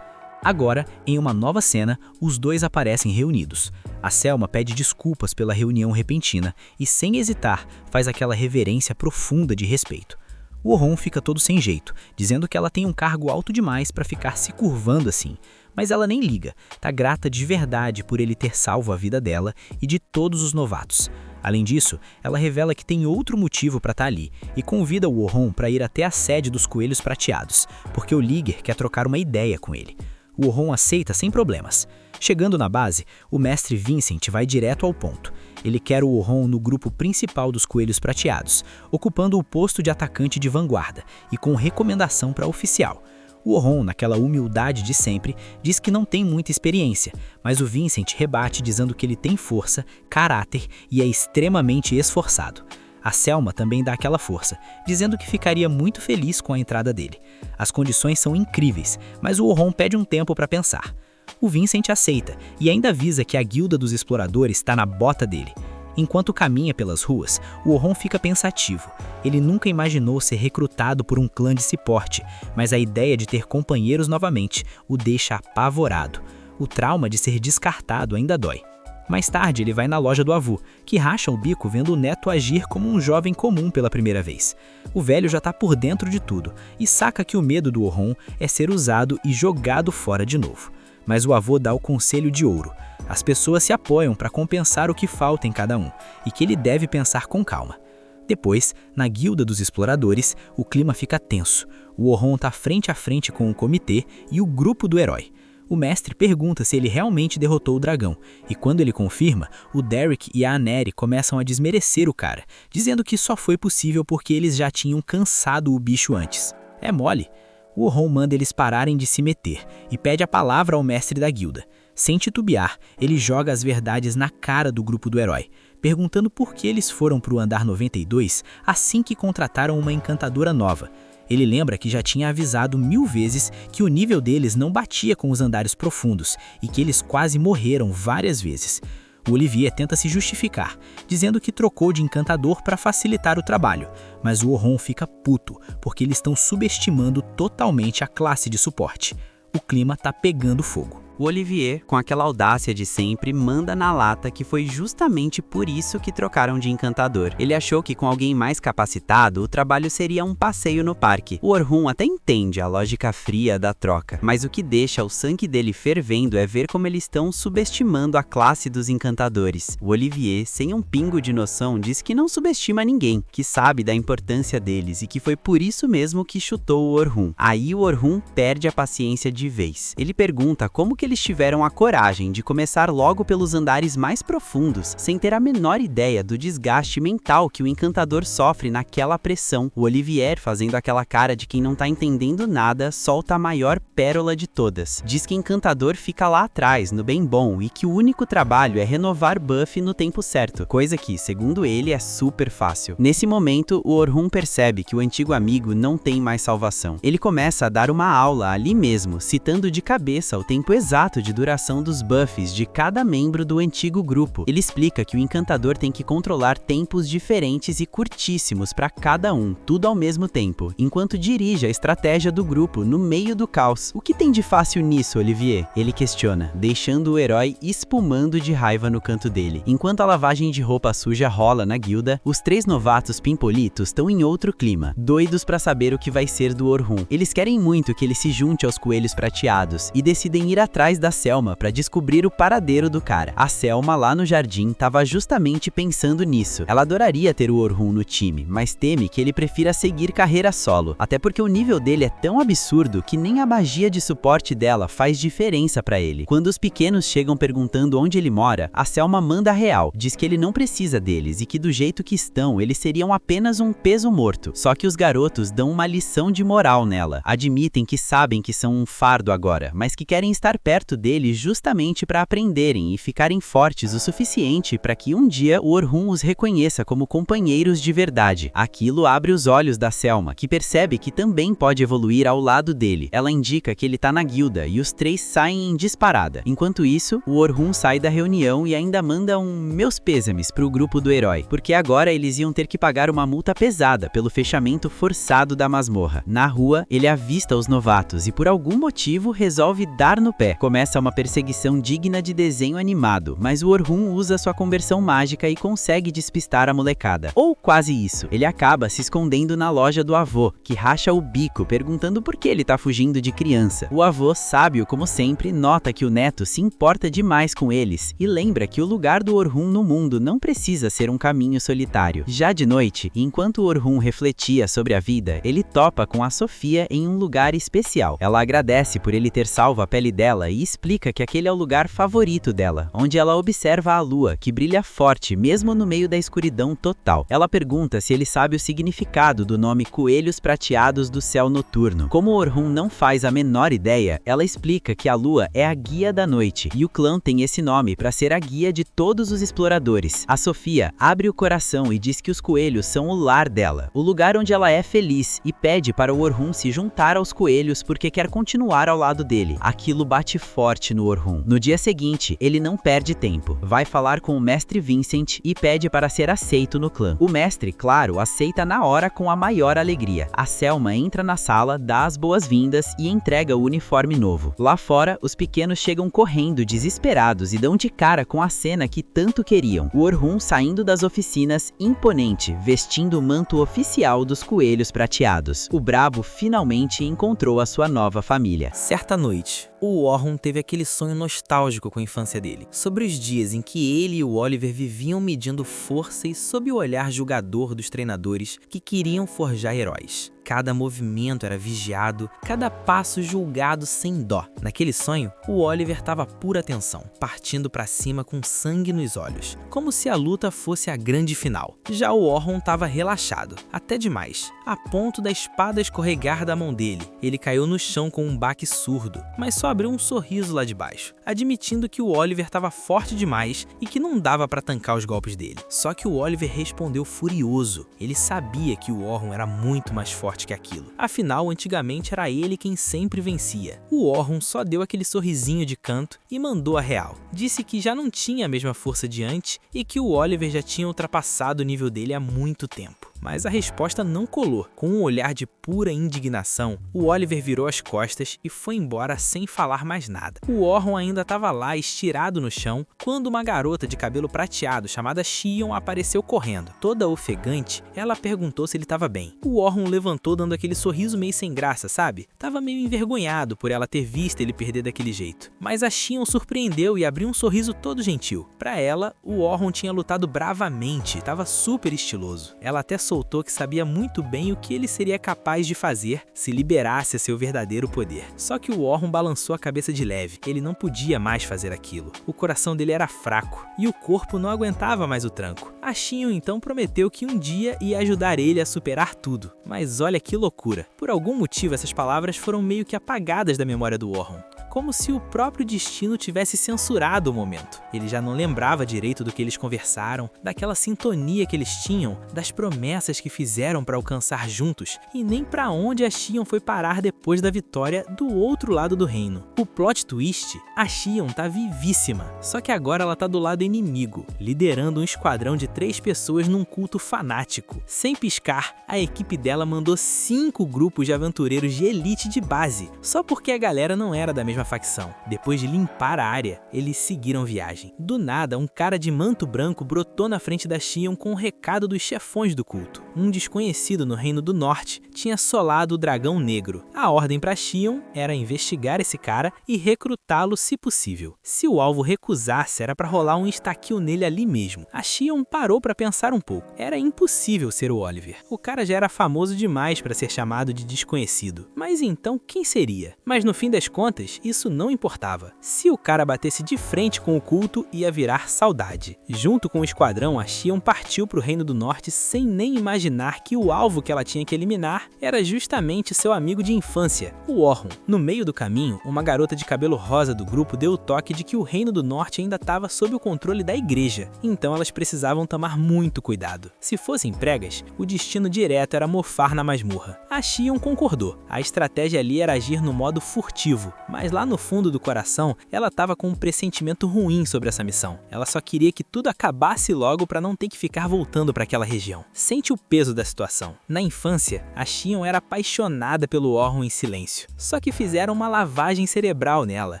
Agora, em uma nova cena, os dois aparecem reunidos. A Selma pede desculpas pela reunião repentina e, sem hesitar, faz aquela reverência profunda de respeito. O Orhun fica todo sem jeito, dizendo que ela tem um cargo alto demais para ficar se curvando assim. Mas ela nem liga, tá grata de verdade por ele ter salvo a vida dela e de todos os novatos. Além disso, ela revela que tem outro motivo para estar ali e convida o Orhun para ir até a sede dos Coelhos Prateados, porque o Liger quer trocar uma ideia com ele. O Orhun aceita sem problemas. Chegando na base, o mestre Vincent vai direto ao ponto. Ele quer o Orhun no grupo principal dos Coelhos Prateados, ocupando o posto de atacante de vanguarda e com recomendação para oficial. O Orhun, naquela humildade de sempre, diz que não tem muita experiência, mas o Vincent rebate dizendo que ele tem força, caráter e é extremamente esforçado. A Selma também dá aquela força, dizendo que ficaria muito feliz com a entrada dele. As condições são incríveis, mas o Orhun pede um tempo para pensar. O Vincent aceita e ainda avisa que a Guilda dos Exploradores está na bota dele. Enquanto caminha pelas ruas, o Orhun fica pensativo. Ele nunca imaginou ser recrutado por um clã de ciporte, mas a ideia de ter companheiros novamente o deixa apavorado. O trauma de ser descartado ainda dói. Mais tarde, ele vai na loja do avô, que racha o bico vendo o neto agir como um jovem comum pela primeira vez. O velho já está por dentro de tudo e saca que o medo do Orhun é ser usado e jogado fora de novo. Mas o avô dá o conselho de ouro. As pessoas se apoiam para compensar o que falta em cada um e que ele deve pensar com calma. Depois, na Guilda dos Exploradores, o clima fica tenso. O Orhun está frente a frente com o comitê e o grupo do herói. O mestre pergunta se ele realmente derrotou o dragão, e quando ele confirma, o Derek e a Aneri começam a desmerecer o cara, dizendo que só foi possível porque eles já tinham cansado o bicho antes. É mole. O Orhun manda eles pararem de se meter e pede a palavra ao mestre da guilda. Sem titubear, ele joga as verdades na cara do grupo do herói, perguntando por que eles foram para o andar 92 assim que contrataram uma encantadora nova. Ele lembra que já tinha avisado 1000 vezes que o nível deles não batia com os andares profundos e que eles quase morreram várias vezes. O Olivier tenta se justificar, dizendo que trocou de encantador para facilitar o trabalho, mas o Orhun fica puto, porque eles estão subestimando totalmente a classe de suporte. O clima tá pegando fogo. O Olivier, com aquela audácia de sempre, manda na lata que foi justamente por isso que trocaram de encantador. Ele achou que com alguém mais capacitado, o trabalho seria um passeio no parque. O Orhun até entende a lógica fria da troca, mas o que deixa o sangue dele fervendo é ver como eles estão subestimando a classe dos encantadores. O Olivier, sem um pingo de noção, diz que não subestima ninguém, que sabe da importância deles e que foi por isso mesmo que chutou o Orhun. Aí o Orhun perde a paciência de vez. Ele pergunta como que eles tiveram a coragem de começar logo pelos andares mais profundos, sem ter a menor ideia do desgaste mental que o encantador sofre naquela pressão. O Olivier, fazendo aquela cara de quem não tá entendendo nada, solta a maior pérola de todas. Diz que o encantador fica lá atrás, no bem bom, e que o único trabalho é renovar Buffy no tempo certo, coisa que, segundo ele, é super fácil. Nesse momento, o Orhun percebe que o antigo amigo não tem mais salvação. Ele começa a dar uma aula ali mesmo, citando de cabeça o tempo exato de duração dos buffs de cada membro do antigo grupo. Ele explica que o encantador tem que controlar tempos diferentes e curtíssimos para cada um, tudo ao mesmo tempo, enquanto dirige a estratégia do grupo no meio do caos. O que tem de fácil nisso, Olivier? Ele questiona, deixando o herói espumando de raiva no canto dele. Enquanto a lavagem de roupa suja rola na guilda, os 3 novatos pimpolitos estão em outro clima, doidos para saber o que vai ser do Orhun. Eles querem muito que ele se junte aos coelhos prateados e decidem ir atrás da Selma para descobrir o paradeiro do cara. A Selma, lá no jardim, estava justamente pensando nisso. Ela adoraria ter o Orhun no time, mas teme que ele prefira seguir carreira solo, até porque o nível dele é tão absurdo que nem a magia de suporte dela faz diferença para ele. Quando os pequenos chegam perguntando onde ele mora, a Selma manda a real, diz que ele não precisa deles e que do jeito que estão, eles seriam apenas um peso morto. Só que os garotos dão uma lição de moral nela, admitem que sabem que são um fardo agora, mas que querem estar perto dele justamente para aprenderem e ficarem fortes o suficiente para que um dia o Orhun os reconheça como companheiros de verdade. Aquilo abre os olhos da Selma, que percebe que também pode evoluir ao lado dele. Ela indica que ele tá na guilda e os 3 saem em disparada. Enquanto isso, o Orhun sai da reunião e ainda manda meus pêsames pro grupo do herói, porque agora eles iam ter que pagar uma multa pesada pelo fechamento forçado da masmorra. Na rua, ele avista os novatos e por algum motivo resolve dar no pé. Começa uma perseguição digna de desenho animado, mas o Orhun usa sua conversão mágica e consegue despistar a molecada. Ou quase isso. Ele acaba se escondendo na loja do avô, que racha o bico perguntando por que ele tá fugindo de criança. O avô, sábio como sempre, nota que o neto se importa demais com eles e lembra que o lugar do Orhun no mundo não precisa ser um caminho solitário. Já de noite, enquanto o Orhun refletia sobre a vida, ele topa com a Sofia em um lugar especial. Ela agradece por ele ter salvo a pele dela e explica que aquele é o lugar favorito dela, onde ela observa a lua, que brilha forte mesmo no meio da escuridão total. Ela pergunta se ele sabe o significado do nome Coelhos Prateados do Céu Noturno. Como o Orhun não faz a menor ideia, ela explica que a lua é a guia da noite, e o clã tem esse nome para ser a guia de todos os exploradores. A Sofia abre o coração e diz que os coelhos são o lar dela, o lugar onde ela é feliz, e pede para o Orhun se juntar aos coelhos porque quer continuar ao lado dele. Aquilo bate forte no Orhun. No dia seguinte, ele não perde tempo. Vai falar com o mestre Vincent e pede para ser aceito no clã. O mestre, claro, aceita na hora com a maior alegria. A Selma entra na sala, dá as boas-vindas e entrega o uniforme novo. Lá fora, os pequenos chegam correndo, desesperados, e dão de cara com a cena que tanto queriam. O Orhun saindo das oficinas, imponente, vestindo o manto oficial dos coelhos prateados. O brabo finalmente encontrou a sua nova família. Certa noite, o Orhun teve aquele sonho nostálgico com a infância dele, sobre os dias em que ele e o Oliver viviam medindo força e sob o olhar julgador dos treinadores que queriam forjar heróis. Cada movimento era vigiado, cada passo julgado sem dó. Naquele sonho, o Oliver estava pura atenção, partindo para cima com sangue nos olhos, como se a luta fosse a grande final. Já o Orhun estava relaxado, até demais, a ponto da espada escorregar da mão dele. Ele caiu no chão com um baque surdo, mas só abriu um sorriso lá de baixo, admitindo que o Oliver estava forte demais e que não dava para tancar os golpes dele. Só que o Oliver respondeu furioso. Ele sabia que o Orhun era muito mais forte que aquilo. Afinal, antigamente era ele quem sempre vencia. O Orhun só deu aquele sorrisinho de canto e mandou a real. Disse que já não tinha a mesma força de antes e que o Oliver já tinha ultrapassado o nível dele há muito tempo. Mas a resposta não colou. Com um olhar de pura indignação, o Oliver virou as costas e foi embora sem falar mais nada. O Orhun ainda estava lá, estirado no chão, quando uma garota de cabelo prateado chamada Xion apareceu correndo. Toda ofegante, ela perguntou se ele estava bem. O Orhun levantou dando aquele sorriso meio sem graça, sabe? Tava meio envergonhado por ela ter visto ele perder daquele jeito. Mas a Xion surpreendeu e abriu um sorriso todo gentil. Pra ela, o Orhun tinha lutado bravamente, tava super estiloso. Ela até soltou que sabia muito bem o que ele seria capaz de fazer se liberasse seu verdadeiro poder. Só que o Orhun balançou a cabeça de leve. Ele não podia mais fazer aquilo. O coração dele era fraco e o corpo não aguentava mais o tranco. A Xion então prometeu que um dia ia ajudar ele a superar tudo. Mas olha que loucura. Por algum motivo essas palavras foram meio que apagadas da memória do Orhun. Como se o próprio destino tivesse censurado o momento. Ele já não lembrava direito do que eles conversaram, daquela sintonia que eles tinham, das promessas que fizeram para alcançar juntos, e nem para onde a Xion foi parar depois da vitória do outro lado do reino. O plot twist, a Xion tá vivíssima, só que agora ela tá do lado inimigo, liderando um esquadrão de 3 pessoas num culto fanático. Sem piscar, a equipe dela mandou 5 grupos de aventureiros de elite de base, só porque a galera não era da mesma facção. Depois de limpar a área, eles seguiram viagem. Do nada, um cara de manto branco brotou na frente da Xion com um recado dos chefões do culto. Um desconhecido no Reino do Norte tinha solado o Dragão Negro. A ordem para Xion era investigar esse cara e recrutá-lo se possível. Se o alvo recusasse, era para rolar um estaquil nele ali mesmo. A Xion parou para pensar um pouco. Era impossível ser o Oliver. O cara já era famoso demais para ser chamado de desconhecido. Mas então quem seria? Mas no fim das contas, isso não importava. Se o cara batesse de frente com o culto, ia virar saudade. Junto com o esquadrão, a Xion partiu para o Reino do Norte sem nem imaginar que o alvo que ela tinha que eliminar era justamente seu amigo de infância, o Orhun. No meio do caminho, uma garota de cabelo rosa do grupo deu o toque de que o Reino do Norte ainda estava sob o controle da igreja, então elas precisavam tomar muito cuidado. Se fossem pregas, o destino direto era mofar na masmorra. A Xion concordou. A estratégia ali era agir no modo furtivo, mas lá no fundo do coração, ela estava com um pressentimento ruim sobre essa missão. Ela só queria que tudo acabasse logo para não ter que ficar voltando para aquela região. Sente o peso da situação. Na infância, a Xion era apaixonada pelo Orhun em silêncio. Só que fizeram uma lavagem cerebral nela,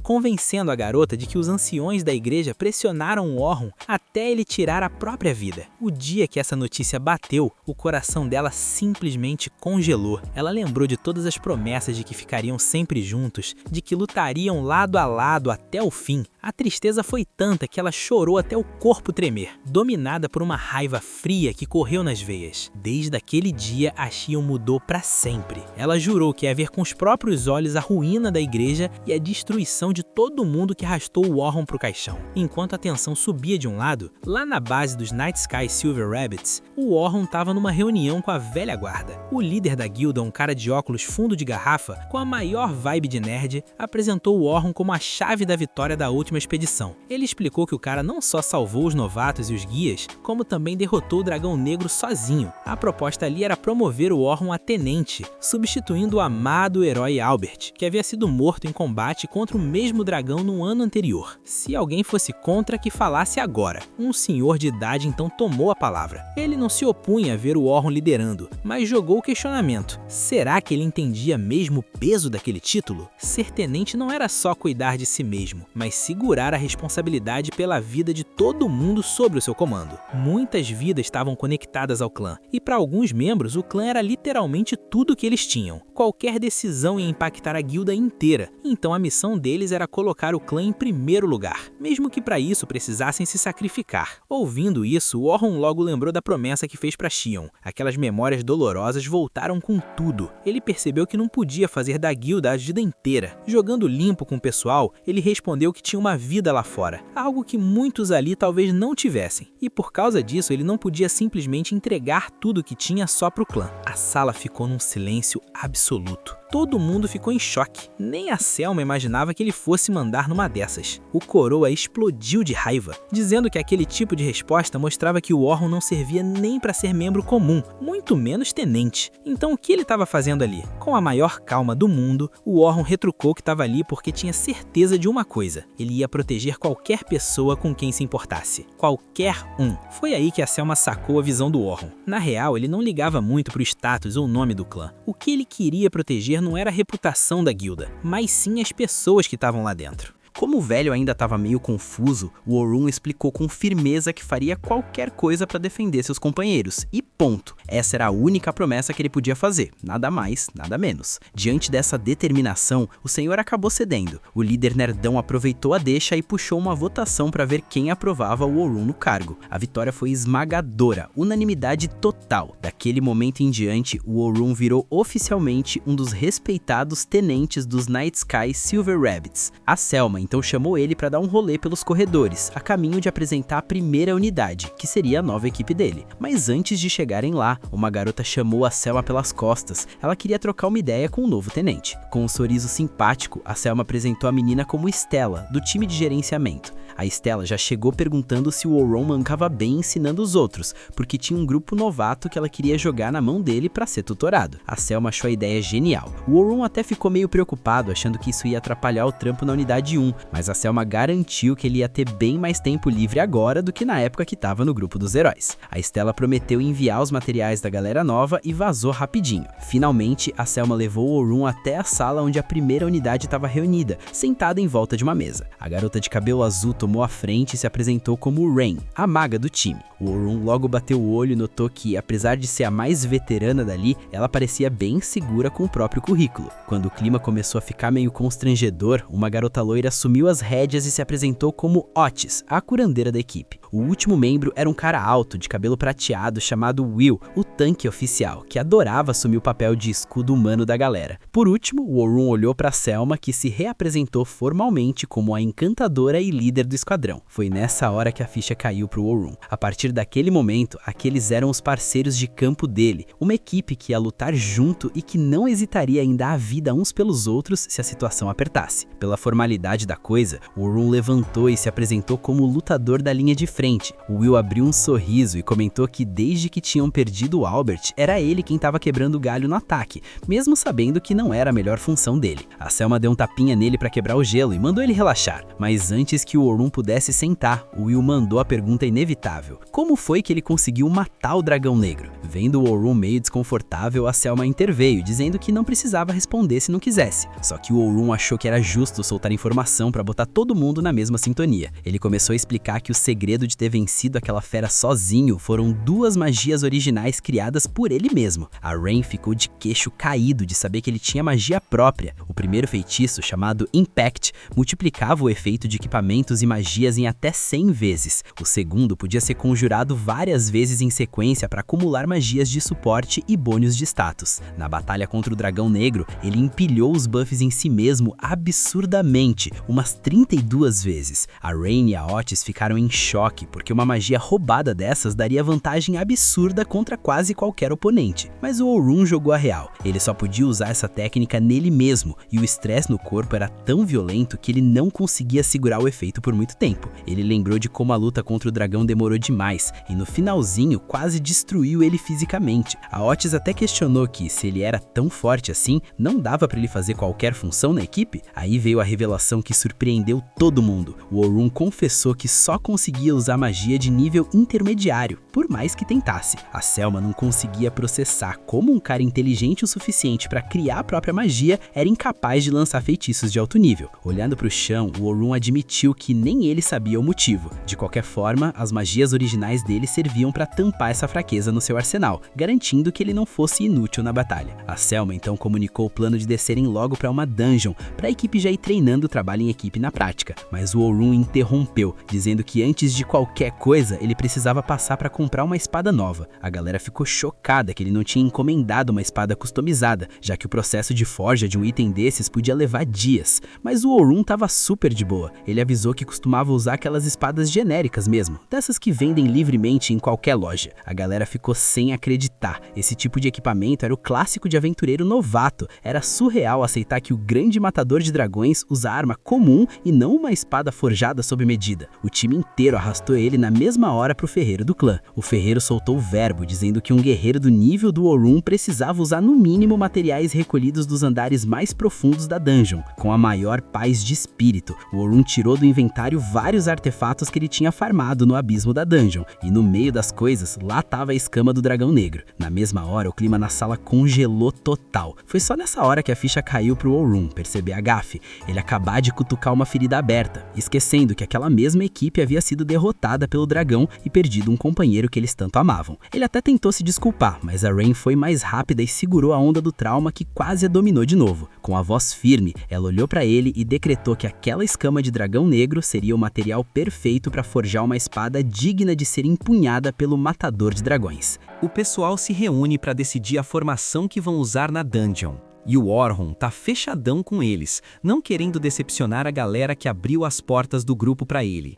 convencendo a garota de que os anciões da igreja pressionaram o Orhun até ele tirar a própria vida. O dia que essa notícia bateu, o coração dela simplesmente congelou. Ela lembrou de todas as promessas de que ficariam sempre juntos, de que lutariam lado a lado até o fim. A tristeza foi tanta que ela chorou até o corpo tremer, dominada por uma raiva fria que correu nas veias. Desde aquele dia, a Xion mudou para sempre. Ela jurou que ia ver com os próprios olhos a ruína da igreja e a destruição de todo mundo que arrastou o Orhun pro caixão. Enquanto a tensão subia de um lado, lá na base dos Night Sky Silver Rabbits, o Orhun estava numa reunião com a velha guarda. O líder da guilda, um cara de óculos fundo de garrafa, com a maior vibe de nerd, apresentou o Orhun como a chave da vitória da última expedição. Ele explicou que o cara não só salvou os novatos e os guias, como também derrotou o Dragão Negro sozinho. A proposta ali era promover o Orhun a tenente, substituindo o amado herói Albert, que havia sido morto em combate contra o mesmo dragão no ano anterior. Se alguém fosse contra, que falasse agora. Um senhor de idade então tomou a palavra. Ele não se opunha a ver o Orhun liderando, mas jogou o questionamento. Será que ele entendia mesmo o peso daquele título? Ser tenente não era só cuidar de si mesmo, mas segurar a responsabilidade pela vida de todo mundo sobre o seu comando. Muitas vidas estavam conectadas ao clã, e para alguns membros o clã era literalmente tudo que eles tinham. Qualquer decisão ia impactar a guilda inteira, então a missão deles era colocar o clã em primeiro lugar, mesmo que para isso precisassem se sacrificar. Ouvindo isso, o Orhun logo lembrou da promessa que fez para Xion. Aquelas memórias dolorosas voltaram com tudo. Ele percebeu que não podia fazer da guilda a vida inteira. Jogando limpo com o pessoal, ele respondeu que tinha uma vida lá fora, algo que muitos ali talvez não tivessem. E por causa disso, ele não podia simplesmente entregar tudo que tinha só pro clã. A sala ficou num silêncio absoluto. Todo mundo ficou em choque. Nem a Selma imaginava que ele fosse mandar numa dessas. O coroa explodiu de raiva, dizendo que aquele tipo de resposta mostrava que o Orhun não servia nem para ser membro comum, muito menos tenente. Então o que ele estava fazendo ali? Com a maior calma do mundo, o Orhun retrucou que estava ali porque tinha certeza de uma coisa: ele ia proteger qualquer pessoa com quem se importasse. Qualquer um. Foi aí que a Selma sacou a visão do Orhun. Na real, ele não ligava muito pro status ou nome do clã. O que ele queria proteger não era a reputação da guilda, mas sim as pessoas que estavam lá dentro. Como o velho ainda estava meio confuso, o Orun explicou com firmeza que faria qualquer coisa para defender seus companheiros, e ponto. Essa era a única promessa que ele podia fazer, nada mais, nada menos. Diante dessa determinação, o senhor acabou cedendo. O líder nerdão aproveitou a deixa e puxou uma votação para ver quem aprovava o Orun no cargo. A vitória foi esmagadora, unanimidade total. Daquele momento em diante, o Orun virou oficialmente um dos respeitados tenentes dos Night Sky Silver Rabbits. A Selma então chamou ele para dar um rolê pelos corredores, a caminho de apresentar a primeira unidade, que seria a nova equipe dele. Mas antes de chegarem lá, uma garota chamou a Selma pelas costas. Ela queria trocar uma ideia com o novo tenente. Com um sorriso simpático, a Selma apresentou a menina como Stella, do time de gerenciamento. A Stella já chegou perguntando se o Orun mancava bem ensinando os outros, porque tinha um grupo novato que ela queria jogar na mão dele para ser tutorado. A Selma achou a ideia genial. O Orun até ficou meio preocupado, achando que isso ia atrapalhar o trampo na unidade 1, mas a Selma garantiu que ele ia ter bem mais tempo livre agora do que na época que estava no grupo dos heróis. A Stella prometeu enviar os materiais da galera nova e vazou rapidinho. Finalmente, a Selma levou o Orun até a sala onde a primeira unidade estava reunida, sentada em volta de uma mesa. A garota de cabelo azul tomou a frente e se apresentou como Rain, a maga do time. O Orun logo bateu o olho e notou que, apesar de ser a mais veterana dali, ela parecia bem segura com o próprio currículo. Quando o clima começou a ficar meio constrangedor, uma garota loira assumiu as rédeas e se apresentou como Otis, a curandeira da equipe. O último membro era um cara alto, de cabelo prateado, chamado Will, o tanque oficial, que adorava assumir o papel de escudo humano da galera. Por último, o Orun olhou para Selma, que se reapresentou formalmente como a encantadora e líder do esquadrão. Foi nessa hora que a ficha caiu pro Orun. A partir daquele momento, aqueles eram os parceiros de campo dele, uma equipe que ia lutar junto e que não hesitaria em dar a vida uns pelos outros se a situação apertasse. Pela formalidade da coisa, o Orun levantou e se apresentou como o lutador da linha de frente. O Will abriu um sorriso e comentou que desde que tinham perdido o Albert, era ele quem estava quebrando o galho no ataque, mesmo sabendo que não era a melhor função dele. A Selma deu um tapinha nele para quebrar o gelo e mandou ele relaxar, mas antes que o Orun pudesse sentar, o Will mandou a pergunta inevitável: como foi que ele conseguiu matar o dragão negro? Vendo o Orun meio desconfortável, a Selma interveio, dizendo que não precisava responder se não quisesse. Só que o Orun achou que era justo soltar informação para botar todo mundo na mesma sintonia. Ele começou a explicar que o segredo de ter vencido aquela fera sozinho foram 2 magias originais criadas por ele mesmo. A Rain ficou de queixo caído de saber que ele tinha magia própria. O primeiro feitiço, chamado Impact, multiplicava o efeito de equipamentos e magias em até 100 vezes. O segundo podia ser conjurado várias vezes em sequência para acumular magias de suporte e bônus de status. Na batalha contra o dragão negro, ele empilhou os buffs em si mesmo absurdamente, umas 32 vezes. A Rain e a Otis ficaram em choque, porque uma magia roubada dessas daria vantagem absurda contra quase qualquer oponente. Mas o Orun jogou a real. Ele só podia usar essa técnica nele mesmo, e o estresse no corpo era tão violento que ele não conseguia segurar o efeito por muito tempo. Ele lembrou de como a luta contra o dragão demorou demais, e no finalzinho quase destruiu ele fisicamente. A Otis até questionou que, se ele era tão forte assim, não dava pra ele fazer qualquer função na equipe? Aí veio a revelação que surpreendeu todo mundo. O Orun confessou que só conseguia usar magia de nível intermediário, por mais que tentasse. A Selma não conseguia processar como um cara inteligente o suficiente para criar a própria magia era incapaz de lançar feitiços de alto nível. Olhando para o chão, o Orun admitiu que nem ele sabia o motivo. De qualquer forma, as magias originais dele serviam para tampar essa fraqueza no seu arsenal, garantindo que ele não fosse inútil na batalha. A Selma então comunicou o plano de descerem logo para uma dungeon, para a equipe já ir treinando o trabalho em equipe na prática. Mas o Orun interrompeu, dizendo que antes de qualquer coisa, ele precisava passar para comprar uma espada nova. A galera ficou chocada que ele não tinha encomendado uma espada customizada, já que o processo de forja de um item desses podia levar dias. Mas o Orun tava super de boa. Ele avisou que costumava usar aquelas espadas genéricas mesmo, dessas que vendem livremente em qualquer loja. A galera ficou sem acreditar. Esse tipo de equipamento era o clássico de aventureiro novato. Era surreal aceitar que o grande matador de dragões usa arma comum e não uma espada forjada sob medida. O time inteiro arrastou arrastou ele na mesma hora pro ferreiro do clã. O ferreiro soltou o verbo, dizendo que um guerreiro do nível do Orhun precisava usar no mínimo materiais recolhidos dos andares mais profundos da dungeon, com a maior paz de espírito. O Orhun tirou do inventário vários artefatos que ele tinha farmado no abismo da dungeon, e no meio das coisas, lá tava a escama do dragão negro. Na mesma hora, o clima na sala congelou total. Foi só nessa hora que a ficha caiu pro Orhun perceber a gafe, ele acabar de cutucar uma ferida aberta, esquecendo que aquela mesma equipe havia sido derrotada pelo dragão e perdido um companheiro que eles tanto amavam. Ele até tentou se desculpar, mas a Rain foi mais rápida e segurou a onda do trauma que quase a dominou de novo. Com a voz firme, ela olhou para ele e decretou que aquela escama de dragão negro seria o material perfeito para forjar uma espada digna de ser empunhada pelo matador de dragões. O pessoal se reúne para decidir a formação que vão usar na dungeon. E o Orhun tá fechadão com eles, não querendo decepcionar a galera que abriu as portas do grupo para ele.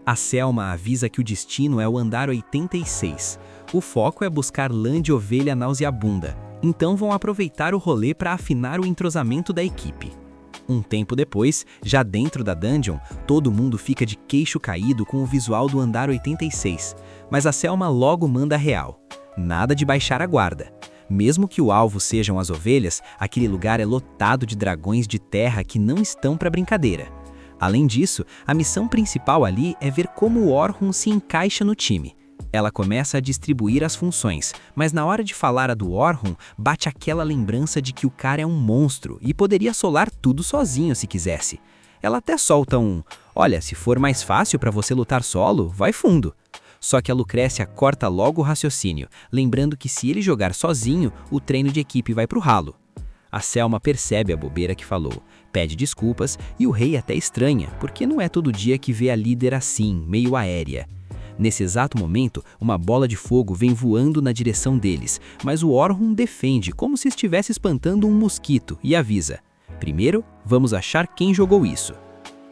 A Selma avisa que o destino é o andar 86. O foco é buscar lã de ovelha nauseabunda, então vão aproveitar o rolê para afinar o entrosamento da equipe. Um tempo depois, já dentro da dungeon, todo mundo fica de queixo caído com o visual do andar 86, mas a Selma logo manda real. Nada de baixar a guarda. Mesmo que o alvo sejam as ovelhas, aquele lugar é lotado de dragões de terra que não estão para brincadeira. Além disso, a missão principal ali é ver como o Orhun se encaixa no time. Ela começa a distribuir as funções, mas na hora de falar a do Orhun, bate aquela lembrança de que o cara é um monstro e poderia assolar tudo sozinho se quisesse. Ela até solta um: "Olha, se for mais fácil para você lutar solo, vai fundo." Só que a Lucrécia corta logo o raciocínio, lembrando que se ele jogar sozinho, o treino de equipe vai pro ralo. A Selma percebe a bobeira que falou, pede desculpas e o rei até estranha, porque não é todo dia que vê a líder assim, meio aérea. Nesse exato momento, uma bola de fogo vem voando na direção deles, mas o Orhun defende como se estivesse espantando um mosquito e avisa: "Primeiro, vamos achar quem jogou isso."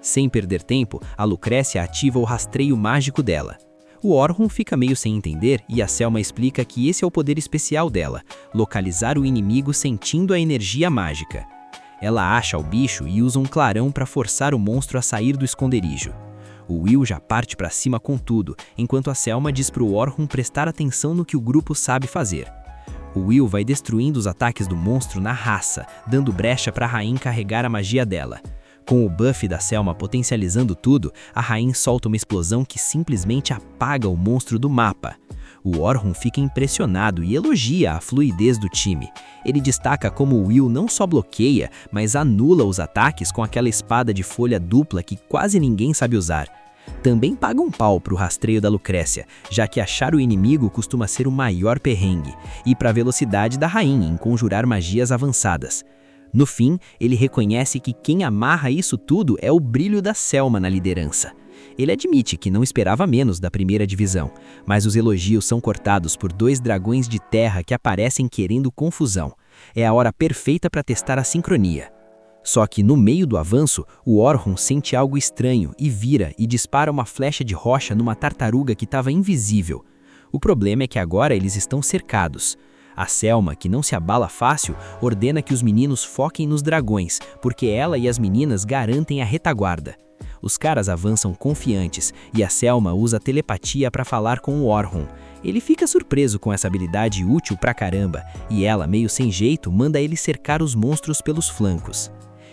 Sem perder tempo, a Lucrécia ativa o rastreio mágico dela. O Orhun fica meio sem entender e a Selma explica que esse é o poder especial dela, localizar o inimigo sentindo a energia mágica. Ela acha o bicho e usa um clarão para forçar o monstro a sair do esconderijo. O Will já parte para cima com tudo, enquanto a Selma diz pro Orhun prestar atenção no que o grupo sabe fazer. O Will vai destruindo os ataques do monstro na raça, dando brecha para Rain carregar a magia dela. Com o buff da Selma potencializando tudo, a Rain solta uma explosão que simplesmente apaga o monstro do mapa. O Orhun fica impressionado e elogia a fluidez do time. Ele destaca como o Will não só bloqueia, mas anula os ataques com aquela espada de folha dupla que quase ninguém sabe usar. Também paga um pau pro rastreio da Lucrécia, já que achar o inimigo costuma ser o maior perrengue, e para a velocidade da Rain em conjurar magias avançadas. No fim, ele reconhece que quem amarra isso tudo é o brilho da Selma na liderança. Ele admite que não esperava menos da primeira divisão, mas os elogios são cortados por 2 dragões de terra que aparecem querendo confusão. É a hora perfeita para testar a sincronia. Só que no meio do avanço, o Orhun sente algo estranho e vira e dispara uma flecha de rocha numa tartaruga que estava invisível. O problema é que agora eles estão cercados. A Selma, que não se abala fácil, ordena que os meninos foquem nos dragões, porque ela e as meninas garantem a retaguarda. Os caras avançam confiantes e a Selma usa a telepatia para falar com o Orhun. Ele fica surpreso com essa habilidade útil pra caramba, e ela, meio sem jeito, manda ele cercar os monstros pelos flancos.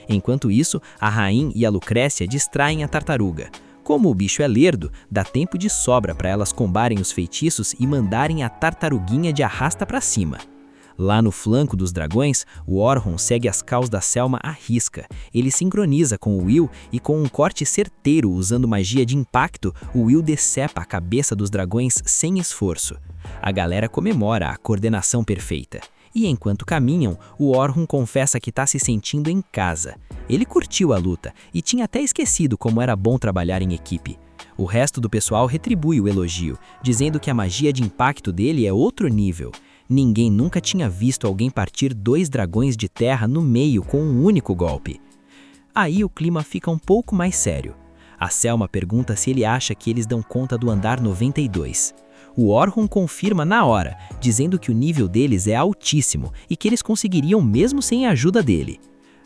Enquanto isso, a Rain e a Lucrécia distraem a tartaruga. Como o bicho é lerdo, dá tempo de sobra para elas combarem os feitiços e mandarem a tartaruguinha de arrasta para cima. Lá no flanco dos dragões, o Orhun segue as caus da Selma à risca. Ele sincroniza com o Will e com um corte certeiro usando magia de impacto, o Will decepa a cabeça dos dragões sem esforço. A galera comemora a coordenação perfeita. E enquanto caminham, o Orhun confessa que está se sentindo em casa. Ele curtiu a luta e tinha até esquecido como era bom trabalhar em equipe. O resto do pessoal retribui o elogio, dizendo que a magia de impacto dele é outro nível. Ninguém nunca tinha visto alguém partir 2 dragões de terra no meio com um único golpe. Aí o clima fica um pouco mais sério. A Selma pergunta se ele acha que eles dão conta do andar 92. O Orhun confirma na hora, dizendo que o nível deles é altíssimo e que eles conseguiriam mesmo sem a ajuda dele.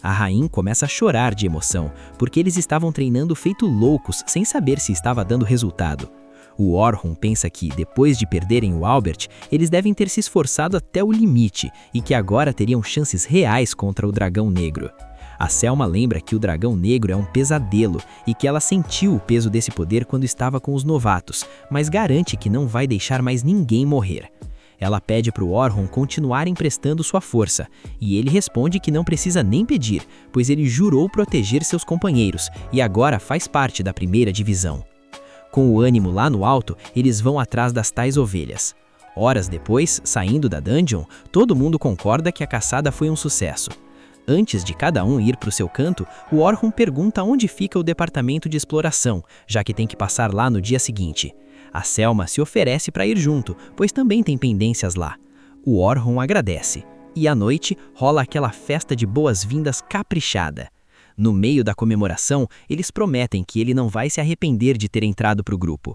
A Rain começa a chorar de emoção, porque eles estavam treinando feito loucos sem saber se estava dando resultado. O Orhun pensa que, depois de perderem o Albert, eles devem ter se esforçado até o limite e que agora teriam chances reais contra o Dragão Negro. A Selma lembra que o Dragão Negro é um pesadelo e que ela sentiu o peso desse poder quando estava com os novatos, mas garante que não vai deixar mais ninguém morrer. Ela pede para o Orhun continuar emprestando sua força, e ele responde que não precisa nem pedir, pois ele jurou proteger seus companheiros e agora faz parte da primeira divisão. Com o ânimo lá no alto, eles vão atrás das tais ovelhas. Horas depois, saindo da dungeon, todo mundo concorda que a caçada foi um sucesso. Antes de cada um ir para o seu canto, o Orhun pergunta onde fica o departamento de exploração, já que tem que passar lá no dia seguinte. A Selma se oferece para ir junto, pois também tem pendências lá. O Orhun agradece. E à noite rola aquela festa de boas-vindas caprichada. No meio da comemoração, eles prometem que ele não vai se arrepender de ter entrado para o grupo.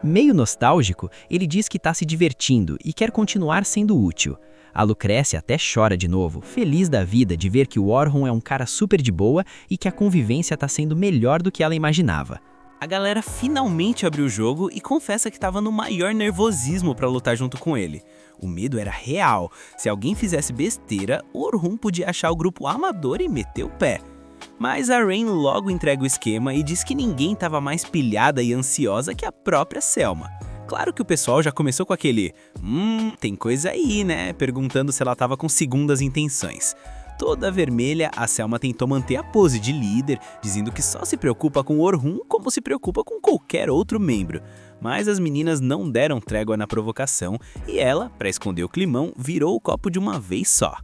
Meio nostálgico, ele diz que está se divertindo e quer continuar sendo útil. A Lucrécia até chora de novo, feliz da vida de ver que o Orhun é um cara super de boa e que a convivência está sendo melhor do que ela imaginava. A galera finalmente abriu o jogo e confessa que estava no maior nervosismo para lutar junto com ele. O medo era real. Se alguém fizesse besteira, o Orhun podia achar o grupo amador e meter o pé. Mas a Rain logo entrega o esquema e diz que ninguém estava mais pilhada e ansiosa que a própria Selma. Claro que o pessoal já começou com aquele tem coisa aí, né? Perguntando se ela estava com segundas intenções. Toda vermelha, a Selma tentou manter a pose de líder, dizendo que só se preocupa com o Orhun como se preocupa com qualquer outro membro. Mas as meninas não deram trégua na provocação e ela, para esconder o climão, virou o copo de uma vez só.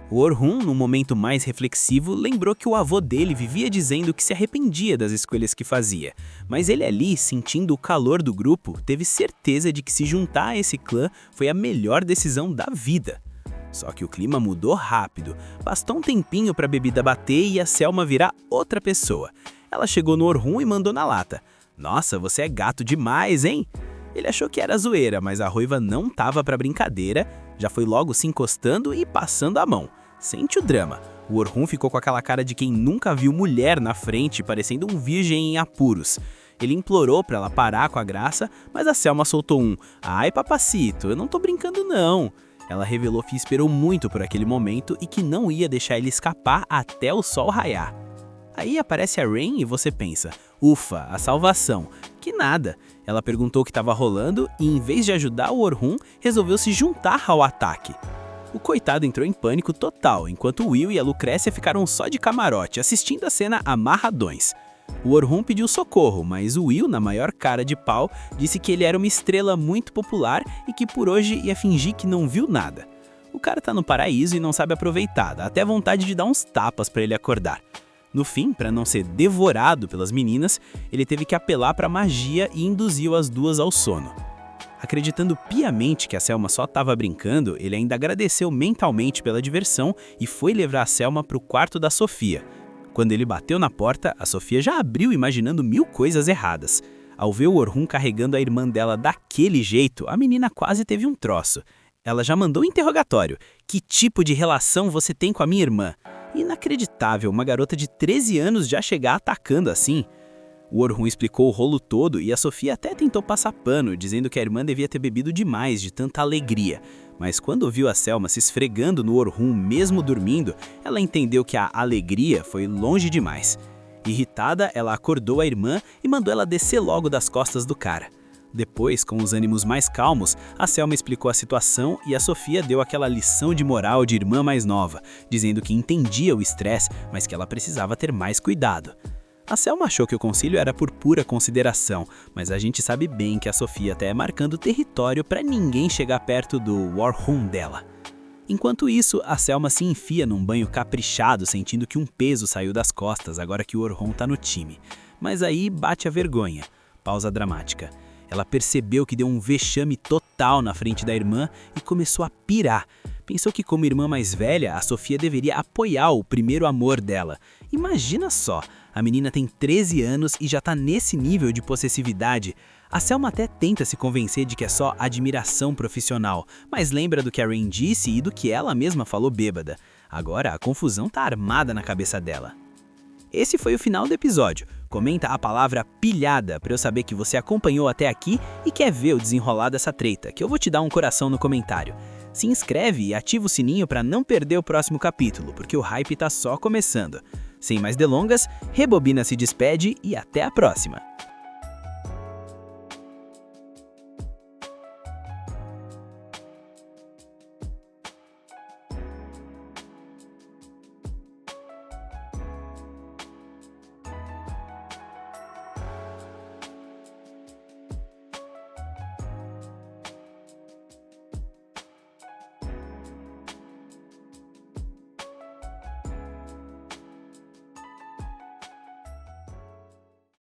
O Orhun, num momento mais reflexivo, lembrou que o avô dele vivia dizendo que se arrependia das escolhas que fazia, mas ele ali, sentindo o calor do grupo, teve certeza de que se juntar a esse clã foi a melhor decisão da vida. Só que o clima mudou rápido, bastou um tempinho para a bebida bater e a Selma virar outra pessoa. Ela chegou no Orhun e mandou na lata: "Nossa, você é gato demais, hein?" Ele achou que era zoeira, mas a ruiva não tava pra brincadeira, já foi logo se encostando e passando a mão. Sente o drama. O Orhun ficou com aquela cara de quem nunca viu mulher na frente, parecendo um virgem em apuros. Ele implorou pra ela parar com a graça, mas a Selma soltou um: "Ai, papacito, eu não tô brincando não." Ela revelou que esperou muito por aquele momento e que não ia deixar ele escapar até o sol raiar. Aí aparece a Rain e você pensa: ufa, a salvação. Que nada. Ela perguntou o que estava rolando e, em vez de ajudar o Orhun, resolveu se juntar ao ataque. O coitado entrou em pânico total, enquanto o Will e a Lucrécia ficaram só de camarote, assistindo a cena amarradões. O Orhun pediu socorro, mas o Will, na maior cara de pau, disse que ele era uma estrela muito popular e que por hoje ia fingir que não viu nada. O cara tá no paraíso e não sabe aproveitar, dá até vontade de dar uns tapas pra ele acordar. No fim, para não ser devorado pelas meninas, ele teve que apelar para magia e induziu as duas ao sono. Acreditando piamente que a Selma só estava brincando, ele ainda agradeceu mentalmente pela diversão e foi levar a Selma para o quarto da Sofia. Quando ele bateu na porta, a Sofia já abriu imaginando 1000 coisas erradas. Ao ver o Orhun carregando a irmã dela daquele jeito, a menina quase teve um troço. Ela já mandou um interrogatório: "Que tipo de relação você tem com a minha irmã?" Inacreditável, uma garota de 13 anos já chegar atacando assim. O Orhun explicou o rolo todo e a Sofia até tentou passar pano, dizendo que a irmã devia ter bebido demais de tanta alegria. Mas quando viu a Selma se esfregando no Orhun mesmo dormindo, ela entendeu que a alegria foi longe demais. Irritada, ela acordou a irmã e mandou ela descer logo das costas do cara. Depois, com os ânimos mais calmos, a Selma explicou a situação e a Sofia deu aquela lição de moral de irmã mais nova, dizendo que entendia o estresse, mas que ela precisava ter mais cuidado. A Selma achou que o concílio era por pura consideração, mas a gente sabe bem que a Sofia até é marcando território para ninguém chegar perto do Orhun dela. Enquanto isso, a Selma se enfia num banho caprichado, sentindo que um peso saiu das costas agora que o Orhun tá no time. Mas aí bate a vergonha. Pausa dramática. Ela percebeu que deu um vexame total na frente da irmã e começou a pirar. Pensou que como irmã mais velha, a Sofia deveria apoiar o primeiro amor dela. Imagina só, a menina tem 13 anos e já tá nesse nível de possessividade. A Selma até tenta se convencer de que é só admiração profissional, mas lembra do que a Rain disse e do que ela mesma falou bêbada. Agora a confusão tá armada na cabeça dela. Esse foi o final do episódio. Comenta a palavra pilhada para eu saber que você acompanhou até aqui e quer ver o desenrolar dessa treta, que eu vou te dar um coração no comentário. Se inscreve e ativa o sininho para não perder o próximo capítulo, porque o hype tá só começando. Sem mais delongas, Rebobina se despede e até a próxima!